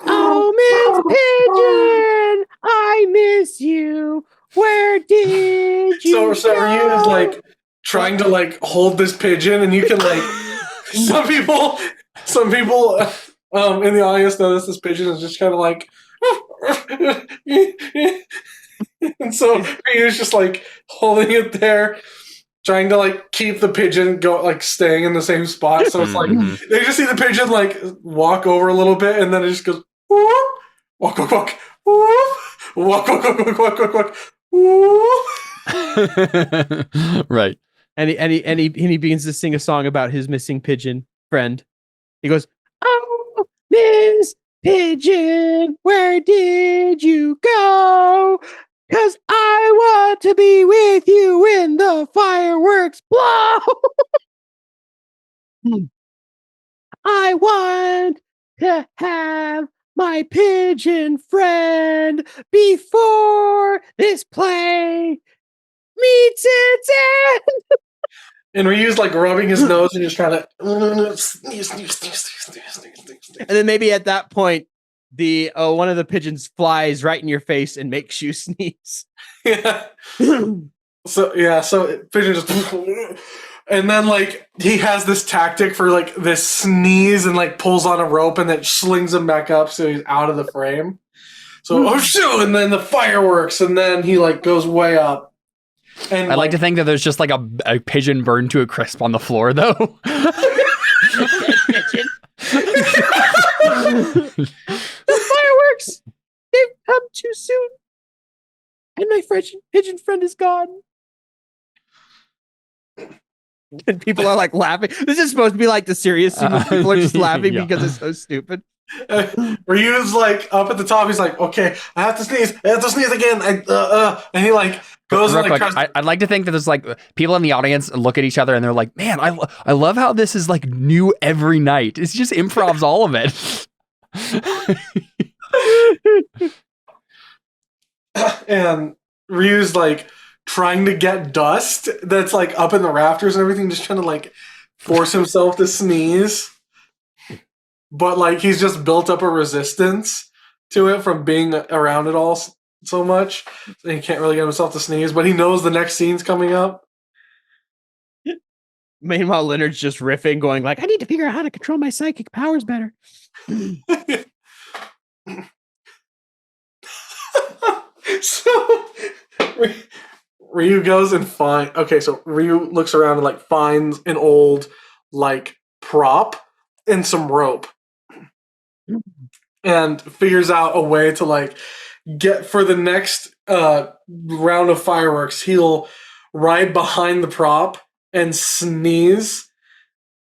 B: Oh, Miss Pigeon, I miss you. Where did you
C: So Ryu is
B: go?
C: like trying to like hold this pigeon, and you can like some people in the audience notice this pigeon is just kind of like, and so Ryu's just like holding it there, trying to like keep the pigeon staying in the same spot. So it's like they just see the pigeon like walk over a little bit, and then it just goes whoop, walk, walk, walk, whoop, walk, walk, walk, walk, walk, walk, walk, whoop.
A: Right.
E: And he begins to sing a song about his missing pigeon friend. He goes,
B: Oh, Miss Pigeon, where did you go? 'Cause I want to be with you when the fireworks blow. I want to have my pigeon friend before this play meets its end.
C: And Ryu's like rubbing his nose and just trying to sneeze.
E: and then maybe at that point, the one of the pigeons flies right in your face and makes you sneeze.
C: Yeah. So pigeon just, and then like he has this tactic for like this sneeze and like pulls on a rope and then slings him back up so he's out of the frame. So oh shoot, and then the fireworks, and then he like goes way up. And
A: I like to think that there's just like a pigeon burned to a crisp on the floor, though.
B: The fireworks, they've come too soon. And my pigeon friend is gone.
E: And people are like laughing. This is supposed to be like the serious scene where people are just laughing
A: yeah.
E: because it's so stupid.
C: Ryu's like up at the top. He's like, okay, I have to sneeze again. And he like goes
A: Real
C: and like
A: quick,
C: tries.
A: I'd like to think that there's like people in the audience look at each other and they're like, man, I love how this is like new every night. It's just improvs all of it.
C: And Ryu's like trying to get dust that's like up in the rafters and everything, just trying to like force himself to sneeze. But like he's just built up a resistance to it from being around it all so much. So he can't really get himself to sneeze, but he knows the next scene's coming up.
E: Meanwhile, Leonard's just riffing, going like,
B: I need to figure out how to control my psychic powers better.
C: So Ryu goes and so Ryu looks around and like finds an old like prop and some rope and figures out a way to like get for the next round of fireworks. He'll ride behind the prop and sneeze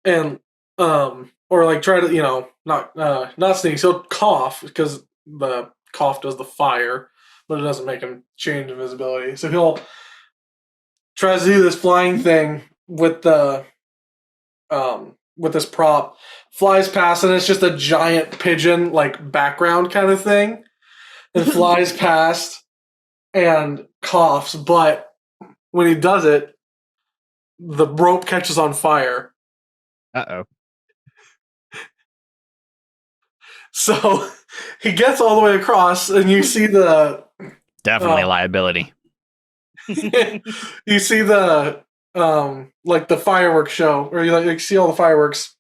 C: and or like try to not sneeze. He'll cough because the cough does the fire, but it doesn't make him change invisibility. So he'll try to do this flying thing with the with this prop, flies past, and it's just a giant pigeon like background kind of thing, and flies past and coughs. But when he does it, the rope catches on fire.
E: uh-oh.
C: So he gets all the way across, and you see the
A: Definitely liability.
C: you see the like the fireworks show, where you like see all the fireworks.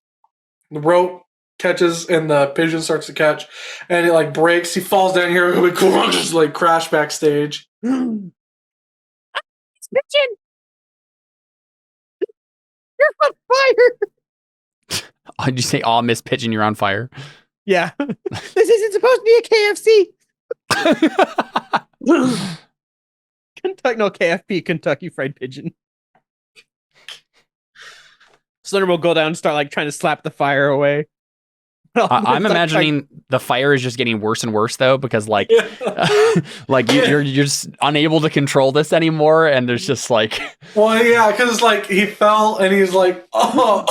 C: The rope catches, and the pigeon starts to catch, and it like breaks. He falls down here, just like crash backstage.
B: Pigeon, you're on fire.
A: Oh, did you say, "Oh, Miss Pigeon, you're on fire"?
E: Yeah.
B: This isn't supposed to be a KFC.
E: Kentucky, no, KFP, Kentucky Fried Pigeon. Slender will go down and start like trying to slap the fire away.
A: I'm imagining the fire is just getting worse and worse though, because like, like you're just unable to control this anymore, and there's just like,
C: Well, yeah, because like he fell and he's like,
A: and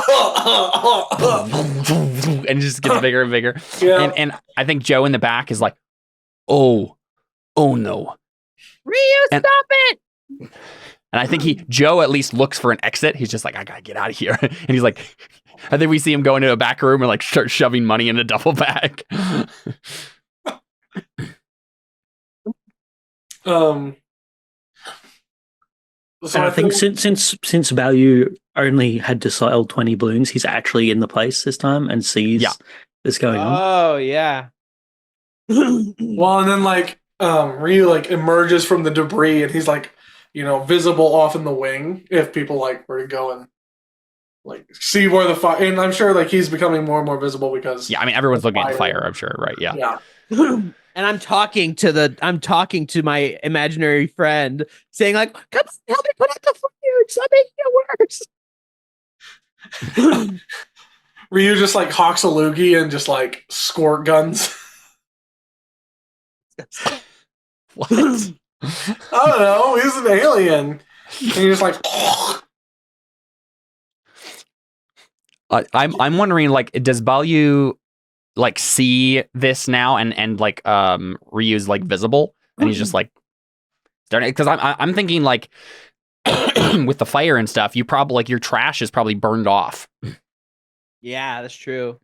A: it just gets bigger and bigger.
C: Yeah.
A: And I think Joe in the back is like, oh no.
B: Ryu,
A: And-
B: stop it!
A: And I think Joe at least looks for an exit. He's just like, I gotta get out of here. And he's like, I think we see him go into a back room and like start shoving money in a duffel bag.
C: So
D: And I think since Value only had to sell 20 balloons, he's actually in the place this time and sees this going on.
E: Oh yeah.
C: Well, and then like Ryu like emerges from the debris and he's like, visible off in the wing if people like were to go and like see where the fire. And I'm sure like he's becoming more and more visible because
A: Yeah, I mean everyone's looking at the fire, I'm sure, right? Yeah.
C: yeah.
E: And I'm talking to my imaginary friend, saying like, "Come on, help me put out the fire! It's not making it worse."
C: Ryu just like hawks a loogie and just like squirt guns.
A: What?
C: I don't know. He's an alien. And he's just like.
A: I'm wondering, like, does Balyu like see this now and like Ryu's like visible and he's just like starting, because I'm thinking like with the fire and stuff, you probably like your trash is probably burned off.
E: Yeah, that's true.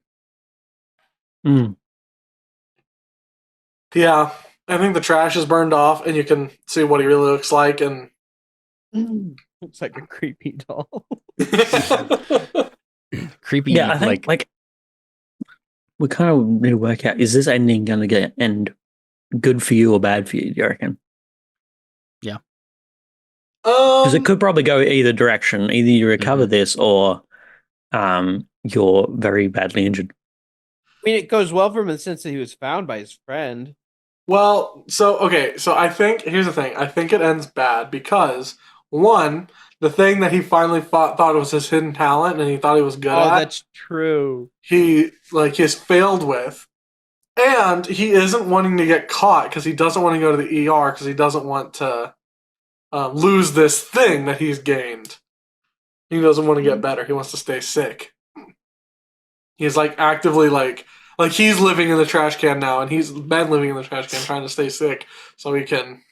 C: Yeah, I think the trash is burned off, and you can see what he really looks like. And
E: Looks like a creepy doll.
A: Creepy.
D: Yeah, I think like we kind of need to work out, is this ending going to end good for you or bad for you, do you reckon? Because it could probably go either direction. Either you recover this or you're very badly injured.
E: I mean, it goes well for him in the sense that he was found by his friend.
C: Well, so I think here's the thing. I think it ends bad because one, the thing that he finally thought was his hidden talent and he thought he was good at.
E: Oh, that's true.
C: He like has failed with, and he isn't wanting to get caught because he doesn't want to go to the ER because he doesn't want to lose this thing that he's gained. He doesn't want to get better. He wants to stay sick. He's like actively like he's living in the trash can now, and he's been living in the trash can trying to stay sick so he can.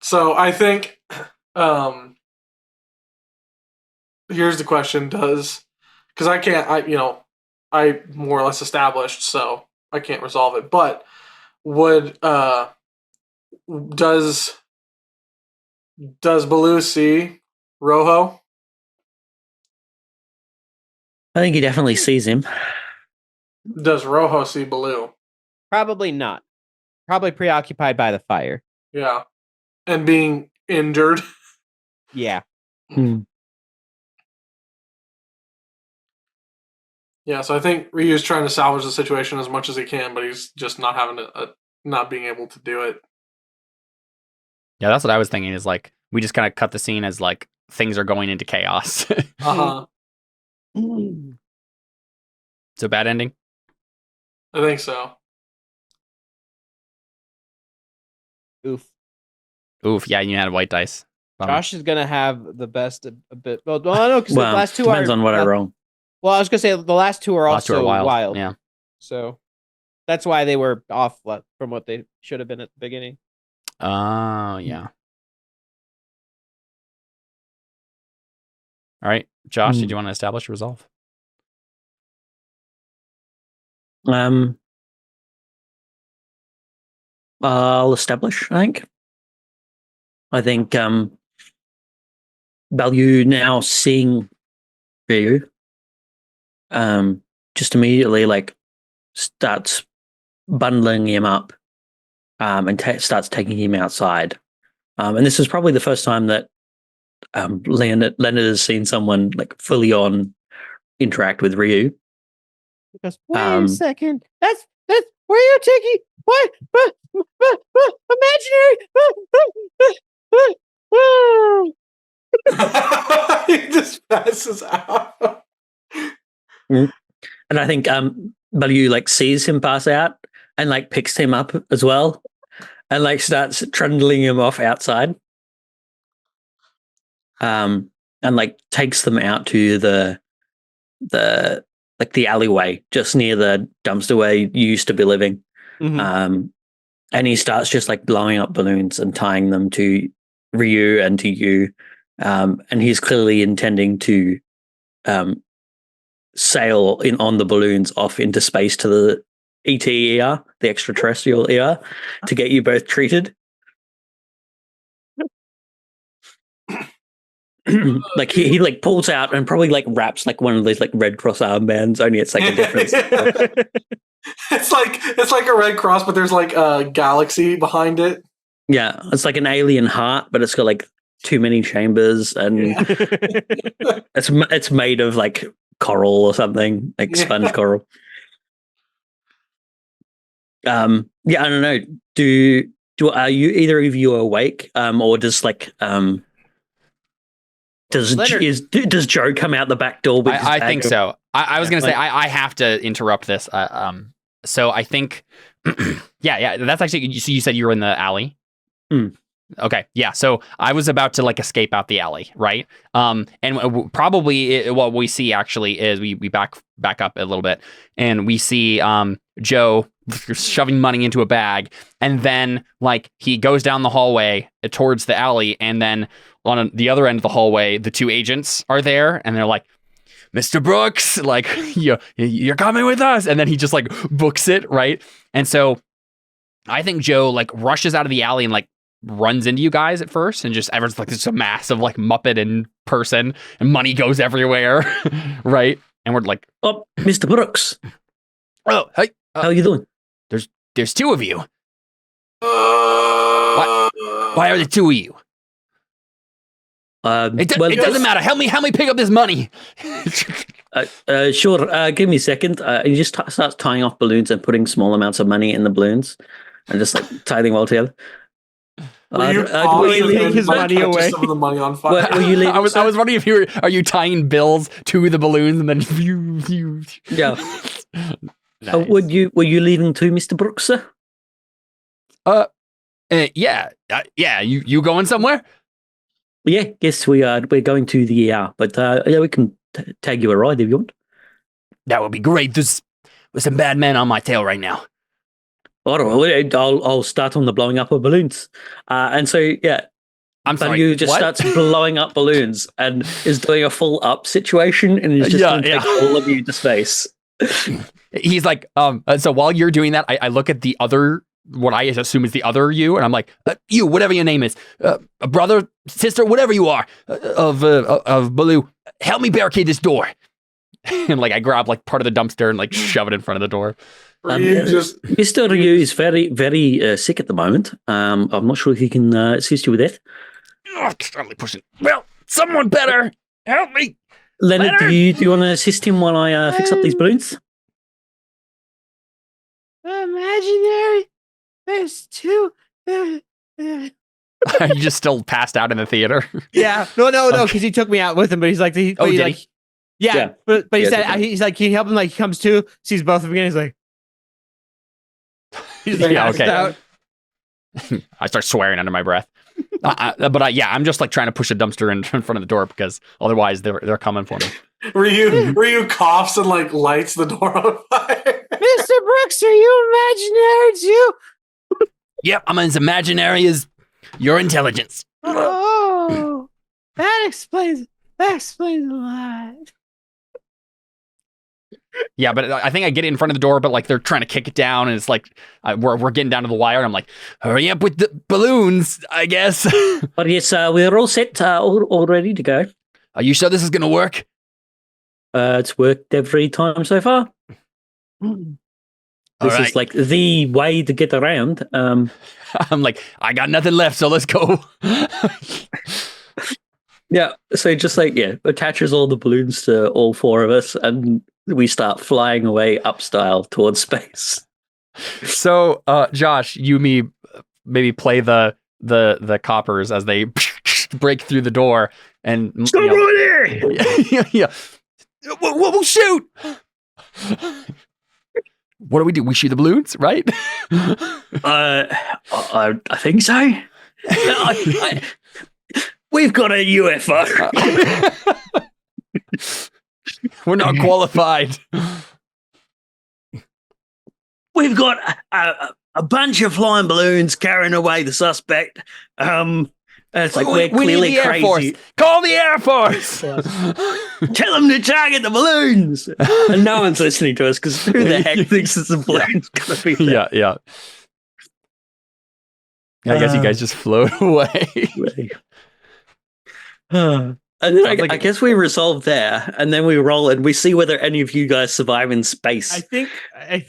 C: So I think here's the question: because I can't, I more or less established, so I can't resolve it. But does Baloo see Rojo?
D: I think he definitely sees him.
C: Does Rojo see Baloo?
E: Probably not. Probably preoccupied by the fire.
C: Yeah, and being injured.
E: Yeah.
C: Yeah, so I think Ryu's trying to salvage the situation as much as he can, but he's just not not being able to do it.
A: Yeah, that's what I was thinking, is like we just kind of cut the scene as like things are going into chaos.
C: Uh-huh.
A: So bad ending?
C: I think so.
E: Oof.
A: Yeah, you had white dice. Bummer.
E: Josh is gonna have the best a bit. Well, no, because the last two
D: depends on what I roll.
E: Well, I was gonna say the last two are
A: Last two
E: also
A: are
E: wild.
A: Yeah.
E: So that's why they were off from what they should have been at the beginning.
A: Oh, yeah. All right, Josh, did you want to establish a resolve?
D: I'll establish, I think Value now seeing Ryu just immediately like starts bundling him up and starts taking him outside. And this is probably the first time that Leonard has seen someone like fully on interact with Ryu.
E: Because wait a second, that's
B: Where are you taking? What? Imaginary.
C: He just passes out.
D: And I think Baloo like sees him pass out and like picks him up as well and like starts trundling him off outside. And like takes them out to the alleyway just near the dumpster where you used to be living.
E: Mhm.
D: And he starts just like blowing up balloons and tying them to Ryu and to you. And he's clearly intending to sail in on the balloons off into space to the ETER, the extraterrestrial ER, to get you both treated. Like he like pulls out and probably like wraps like one of those like Red Cross armbands, only it's like a difference.
C: It's like a Red Cross, but there's like a galaxy behind it.
D: Yeah, it's like an alien heart, but it's got like too many chambers, and it's made of like coral or something, like sponge coral. Yeah, I don't know. Do are you either of you awake? Or does like does Joe come out the back door with his
A: I
D: bag
A: think
D: of-
A: so. I was gonna say
D: like-
A: I have to interrupt this. So I think, yeah. That's actually. You said you were in the alley. Okay, yeah. So I was about to like escape out the alley, right? And probably what we see actually is we back up a little bit, and we see Joe shoving money into a bag, and then like he goes down the hallway towards the alley, and then on the other end of the hallway, the two agents are there, and they're like, Mr. Brooks, like you're coming with us, and then he just like books it, right? And so I think Joe like rushes out of the alley and like runs into you guys at first, and just everyone's like this a massive like Muppet in person, and money goes everywhere, right? And we're like,
D: Oh, Mr. Brooks,
A: oh, hey,
D: how are you doing?
A: there's two of you. Why are there two of you? It doesn't matter. Help me pick up this money.
D: Sure. Give me a second. He just starts tying off balloons and putting small amounts of money in the balloons, and just like tie them all together.
C: Were you
E: take his money away?
C: Some of the money on fire.
D: Were you leaving?
A: I was wondering if are you tying bills to the balloons and then you
D: Yeah.
A: Nice.
D: Were you leaving too, Mr. Brooks, sir?
A: Yeah. You going somewhere?
D: Yeah. Yes, we are. We're going to the ER, but yeah, we can tag you a ride if you want.
A: That would be great. There's some bad men on my tail right now.
D: All right, I'll start on the blowing up of balloons. And so yeah,
A: I'm sorry.
D: you just
A: what?
D: starts blowing up balloons and is doing a full up situation and is just going to take all of you to space.
A: He's like, so while you're doing that, I look at the other, what I assume is the other you, and I'm like, you, whatever your name is, a brother, sister, whatever you are, of Baloo, help me barricade this door. And like I grab like part of the dumpster and like shove it in front of the door.
D: Mr. Ryu is very, very sick at the moment. I'm not sure if he can assist you with that.
A: Oh, totally pushing. Well, someone better help me.
D: Leonard, do you want to assist him while I fix up these balloons?
B: Imaginary. There's two.
A: Are you just still passed out in the theater?
E: Yeah. No, because he took me out with him, but he's like,
A: did he?
E: Yeah, but he
D: Yeah,
E: said
D: definitely.
E: he's like, can you help him? Like he comes to, sees both of them again. He's like,
A: Yeah,
E: passed
A: okay.
E: out.
A: I start swearing under my breath. I'm just like trying to push a dumpster in front of the door because otherwise they're coming for me.
C: Ryu coughs and like lights the door on fire.
B: Mr. Brooks, are you imaginary too?
A: Yep, I'm as imaginary as your intelligence.
B: Oh, that explains a lot.
A: Yeah, but I think I get it in front of the door, but like they're trying to kick it down, and it's like we're getting down to the wire. And I'm like, hurry up with the balloons, I guess.
D: But yes, we're all set, all ready to go.
A: Are you sure this is gonna work?
D: It's worked every time so far. This is like the way to get around.
A: I'm like, I got nothing left, so let's go.
D: Yeah, so just like, attaches all the balloons to all four of us, and we start flying away up style towards space.
A: So, Josh, you me maybe play the coppers as they break through the door and
D: Stop right here!
A: yeah. We'll shoot. What do? We shoot the balloons, right?
D: I think so. We've got a UFO.
A: We're not qualified.
D: We've got a bunch of flying balloons carrying away the suspect. It's like we're
A: we
D: clearly
A: need the
D: crazy.
A: Air Force. Call the Air Force.
D: Tell them to target the balloons. And no one's listening to us because who the heck thinks it's a balloon's going to be there?
A: Yeah. I guess you guys just float away.
D: And then I guess we resolve there, and then we roll and we see whether any of you guys survive in space.
E: I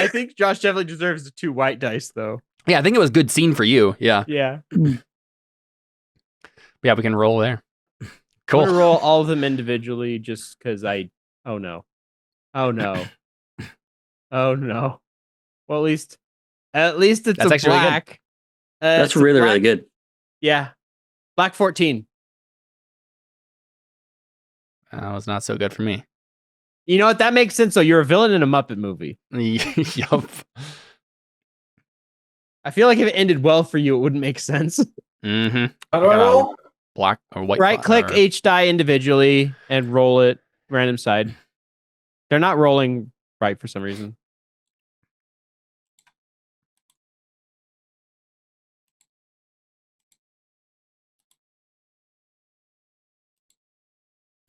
E: think Josh definitely deserves the 2 white dice, though.
A: Yeah, I think it was a good scene for you. Yeah.
E: Yeah.
A: Yeah, we can roll there. Cool.
E: I'm gonna roll all of them individually just because oh no. Oh no. Well, at least it's
A: That's
E: a
A: actually really good.
E: black.
D: That's
E: it's a
D: really,
E: black-
D: really good.
E: Yeah. Black 14.
A: That was not so good for me.
E: You know what? That makes sense. So you're a villain in a Muppet movie.
A: Yup.
E: I feel like if it ended well for you, it wouldn't make sense.
A: Mm-hmm.
C: How do I roll?
A: Black or white.
E: Right click
A: or-
E: each die individually and roll it random side. They're not rolling right for some reason.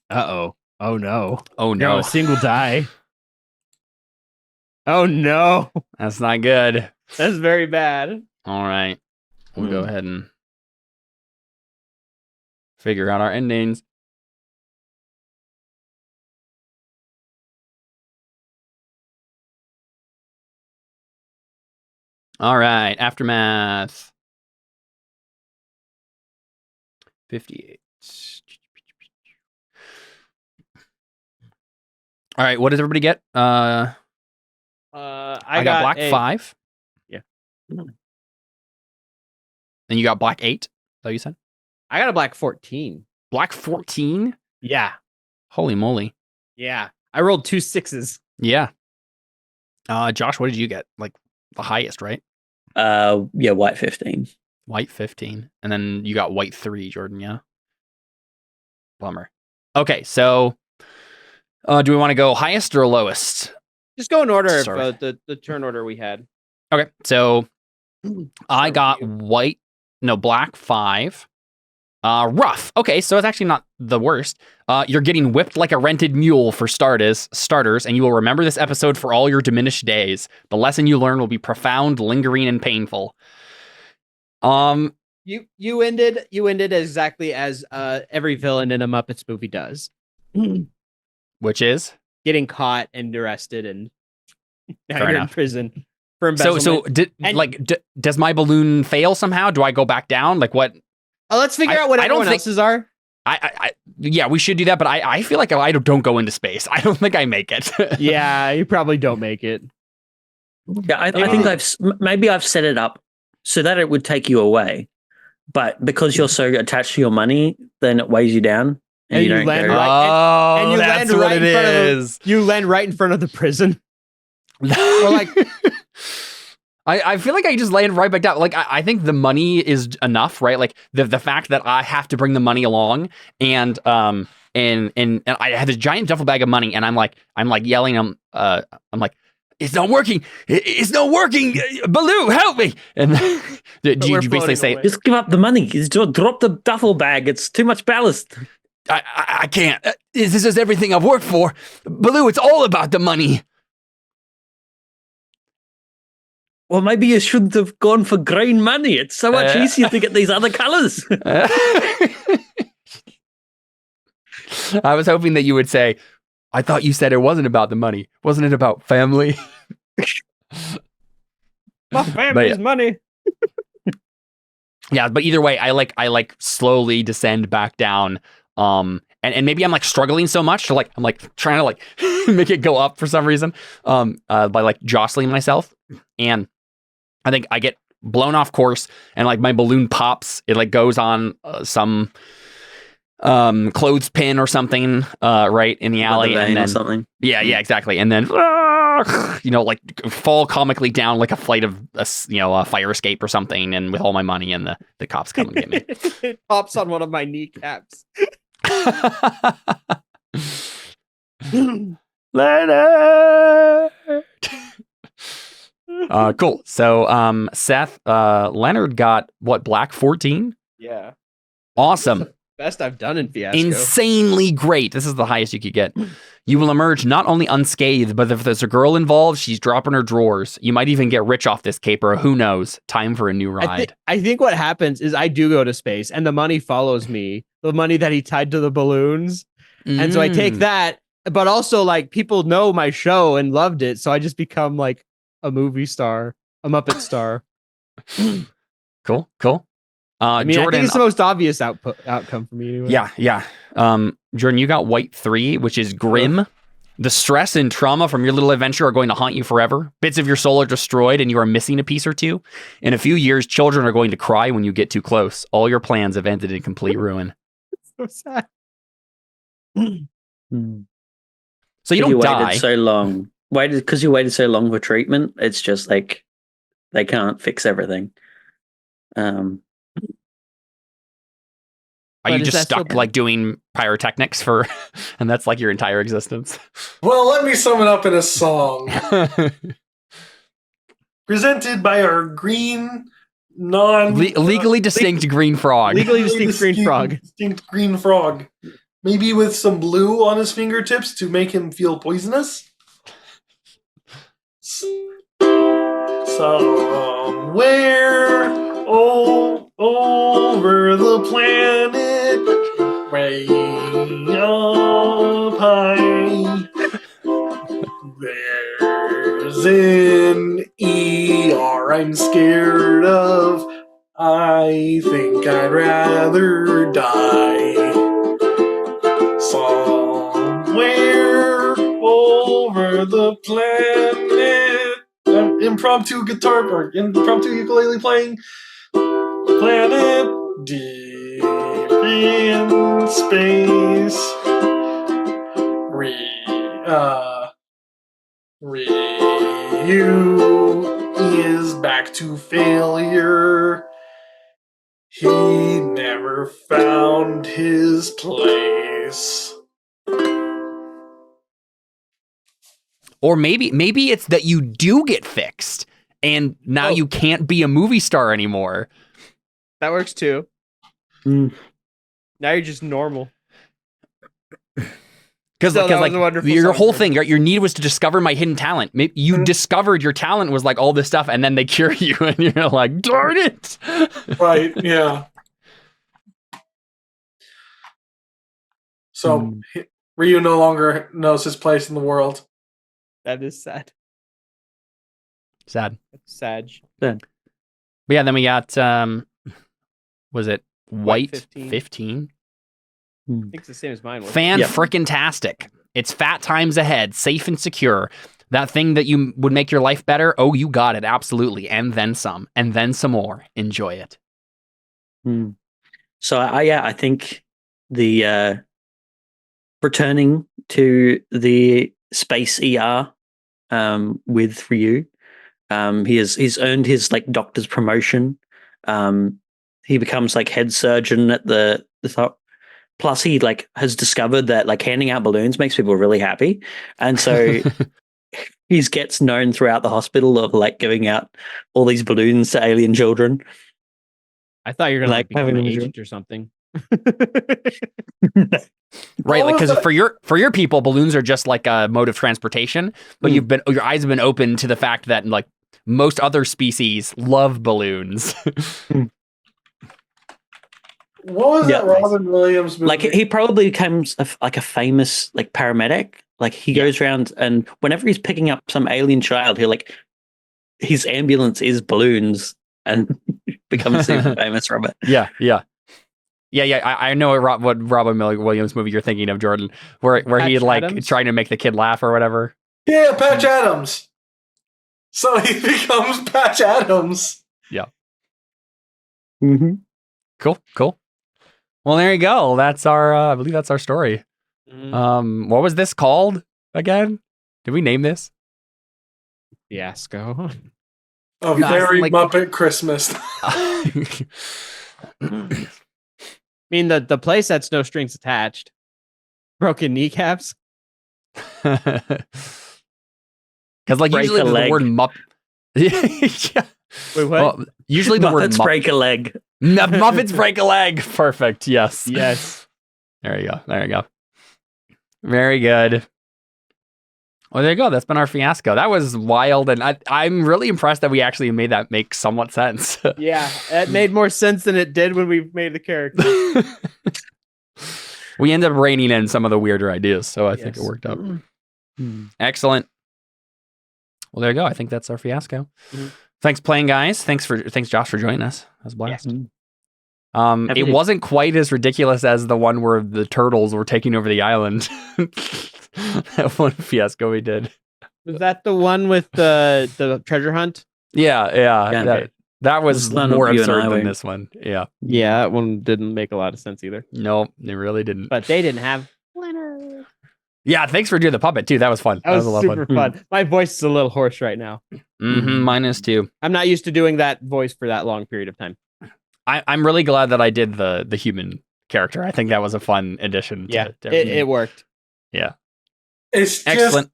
E: Uh-oh. Oh no.
A: Oh
E: You're on
A: no,
E: a single die. Oh no.
A: that's not good.
E: That's very bad.
A: All right, we'll go ahead and figure out our endings. All right, aftermath. 58. All right, what does everybody get?
E: I
A: got black 5.
E: Yeah.
A: And you got black 8. Is that what you said?
E: I got a black 14.
A: Black 14?
E: Yeah.
A: Holy moly.
E: Yeah. I rolled 2 6s.
A: Yeah. Josh, what did you get? Like the highest, right?
D: Yeah, white 15.
A: White 15. And then you got white 3, Jordan, yeah? Bummer. Okay, so do we want to go highest or lowest?
E: Just go in order of
A: Sorry.
E: the turn order we had.
A: Okay, so I
E: Sorry,
A: got
E: you.
A: black 5. Rough. Okay, so it's actually not the worst. You're getting whipped like a rented mule for starters, and you will remember this episode for all your diminished days. The lesson you learn will be profound, lingering, and painful.
E: You ended exactly as every villain in a Muppets movie does.
A: Which is
E: Getting caught and arrested and now
A: Fair
E: you're
A: enough.
E: in prison for embezzlement.
A: so does my balloon fail somehow? Do I go back down? Like what?
E: Let's figure out what
A: I don't
E: everyone
A: think-
E: else's are.
A: Yeah, we should do that, but I feel like I don't go into space. I don't think I make it.
E: Yeah, you probably don't make it.
D: Yeah, I think maybe I've set it up so that it would take you away, but because you're so attached to your money, then it weighs you down,
E: And you
D: don't
E: land
D: go.
E: right- and you
A: that's
E: land
A: what
E: right
A: it
E: in front of the-
A: is.
E: You land right in front of the prison. Or like
A: I feel like I just land right back down. Like I think the money is enough, right? Like the fact that I have to bring the money along, and I have this giant duffel bag of money, and I'm like yelling, I'm like, it's not working, it's not working, Baloo, help me! And
E: we're
A: you basically
E: floating
A: say,
E: away.
D: Just give up the money. Just drop the duffel bag. It's too much ballast.
A: I can't. This is everything I've worked for, Baloo. It's all about the money.
D: Well, maybe you shouldn't have gone for green money. It's so much easier to get these other colors.
A: I was hoping that you would say, I thought you said it wasn't about the money. Wasn't it about family?
E: my family's money.
A: Yeah, but either way, I like slowly descend back down. And and maybe I'm like struggling so much to like I'm like trying to like make it go up for some reason by like jostling myself, and I think I get blown off course, and like my balloon pops. It like goes on some clothespin or something right in the alley, and then
D: or something.
A: yeah, exactly, and then like fall comically down like a flight of a fire escape or something, and with all my money, and the cops come and get me.
E: It pops on one of my kneecaps.
A: Leonard. Cool. So, Seth, Leonard got what? Black 14.
E: Yeah.
A: Awesome.
E: Best I've done in Fiasco.
A: Insanely great. This is the highest you could get. You will emerge not only unscathed, but if there's a girl involved, she's dropping her drawers. You might even get rich off this caper. Who knows? Time for a new ride.
E: I think what happens is I do go to space, and the money follows me. The money that he tied to the balloons. And so I take that, but also like people know my show and loved it. So I just become like a movie star, a Muppet star.
A: Cool.
E: I mean,
A: Jordan,
E: I think it's the most obvious outcome for me anyway.
A: Yeah. Jordan, you got white 3, which is grim. The stress and trauma from your little adventure are going to haunt you forever. Bits of your soul are destroyed and you are missing a piece or two. In a few years, children are going to cry when you get too close. All your plans have ended in complete ruin.
E: So sad.
A: So you don't die.
D: Waited so long. Because you waited so long for treatment. It's just like they can't fix everything.
A: Are you just stuck like doing pyrotechnics for, and that's like your entire existence?
C: Well, let me sum it up in a song. Presented by our green,
A: legally distinct green frog.
E: Legally distinct green frog.
C: Distinct green frog. Maybe with some blue on his fingertips to make him feel poisonous. Somewhere over the planet, way up high, there's an ER I'm scared of. I think I'd rather die. Somewhere over the planet, impromptu guitar or impromptu ukulele playing. Planet deep in space. Ryu is back to failure. He never found his place.
A: Or maybe it's that you do get fixed and now you can't be a movie star anymore.
E: That works too. Now you're just normal.
A: Because like your whole thing, your need was to discover my hidden talent. Maybe you discovered your talent was like all this stuff, and then they cure you, and you're like, darn it!
C: Right? Yeah. So Ryu no longer knows his place in the world.
E: That is sad.
A: Sad.
E: Sad.
A: But yeah, then we got was it White 15?
E: I think it's the same as mine.
A: Fan-frickin-tastic. It's fat times ahead, safe and secure. That thing that you would make your life better, oh, you got it, absolutely. And then some, and then some more. Enjoy it.
D: So, I think the returning to the space ER with Ryu, he's earned his like doctor's promotion. He becomes like head surgeon at the top. Plus, he like has discovered that like handing out balloons makes people really happy, and so he gets known throughout the hospital of like giving out all these balloons to alien children.
E: I thought you were gonna like become an agent or something.
A: Right, like because for your people, balloons are just like a mode of transportation, but your eyes have been open to the fact that like most other species love balloons.
C: What was that Robin Williams movie?
D: Like he probably becomes a famous like paramedic. Like he goes around and whenever he's picking up some alien child, his ambulance is balloons and becomes super famous from it.
A: Yeah. Yeah. I know what Robin Williams movie you're thinking of, Jordan, where he
E: Patch
A: like
E: Adams?
A: trying to make the kid laugh or whatever.
C: Yeah, Patch Adams. So he becomes Patch Adams.
D: Mm-hmm.
A: Cool. Well, there you go. That's our. I believe that's our story.
E: Mm,
A: What was this called again? Did we name this?
E: Fiasco.
C: A
A: No, I
C: very
A: like-
C: Muppet Christmas.
E: I mean, the place that's no strings attached. Broken kneecaps.
A: Because like
D: Break
A: usually
D: a
A: the
D: leg.
A: word yeah.
E: Wait, what?
A: Well, usually the word
D: Muppets break a leg.
A: Muppets break a leg. Perfect. Yes.
E: Yes.
A: There you go. Very good. Well, there you go. That's been our fiasco. That was wild, and I'm really impressed that we actually made that make somewhat sense.
E: Yeah, it made more sense than it did when we made the character.
A: We ended up reining in some of the weirder ideas, so I think it
E: Yes.
A: worked out. Excellent. Well, there you go. I think that's our fiasco.
E: Mhm.
A: Thanks, playing guys. Thanks, Josh, for joining us. That was a blast.
D: Happy
A: It
D: to-
A: wasn't quite as ridiculous as the one where the turtles were taking over the island. That one fiasco we did.
E: Was that the one with the treasure hunt?
A: Yeah.
D: okay.
A: That was
D: This line
A: more
D: up you and I
A: absurd than
D: were-
A: this one. Yeah.
E: Yeah, that one didn't make a lot of sense either.
A: No, they really didn't.
E: But they didn't have.
A: Yeah, thanks for doing the puppet too. That was fun.
E: That was
A: a lot of
E: super
A: fun.
E: fun. My voice is a little hoarse right now.
A: Mine is too.
E: I'm not used to doing that voice for that long period of time.
A: I'm really glad that I did the human character. I think that was a fun addition.
E: Yeah,
A: to
E: it
A: everything.
E: worked.
C: It's just
A: Excellent.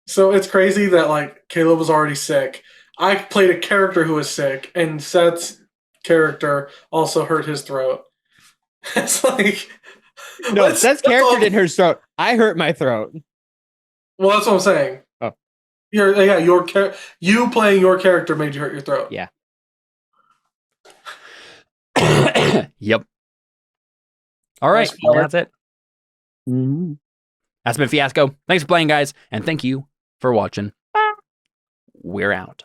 C: so it's crazy that like Caleb was already sick. I played a character who was sick, and Seth's character also hurt his throat. It's like
E: No,
C: let's-
E: Seth's character didn't hurt his throat. I hurt my throat.
C: Well, that's what I'm saying.
E: Oh.
C: You playing your character made you hurt your throat.
E: Yeah.
A: Yep. All right.
C: Nice
A: Well,
C: work.
A: that's it.
D: Mhm.
A: That's been Fiasco. Thanks for playing, guys. And thank you for watching. We're out.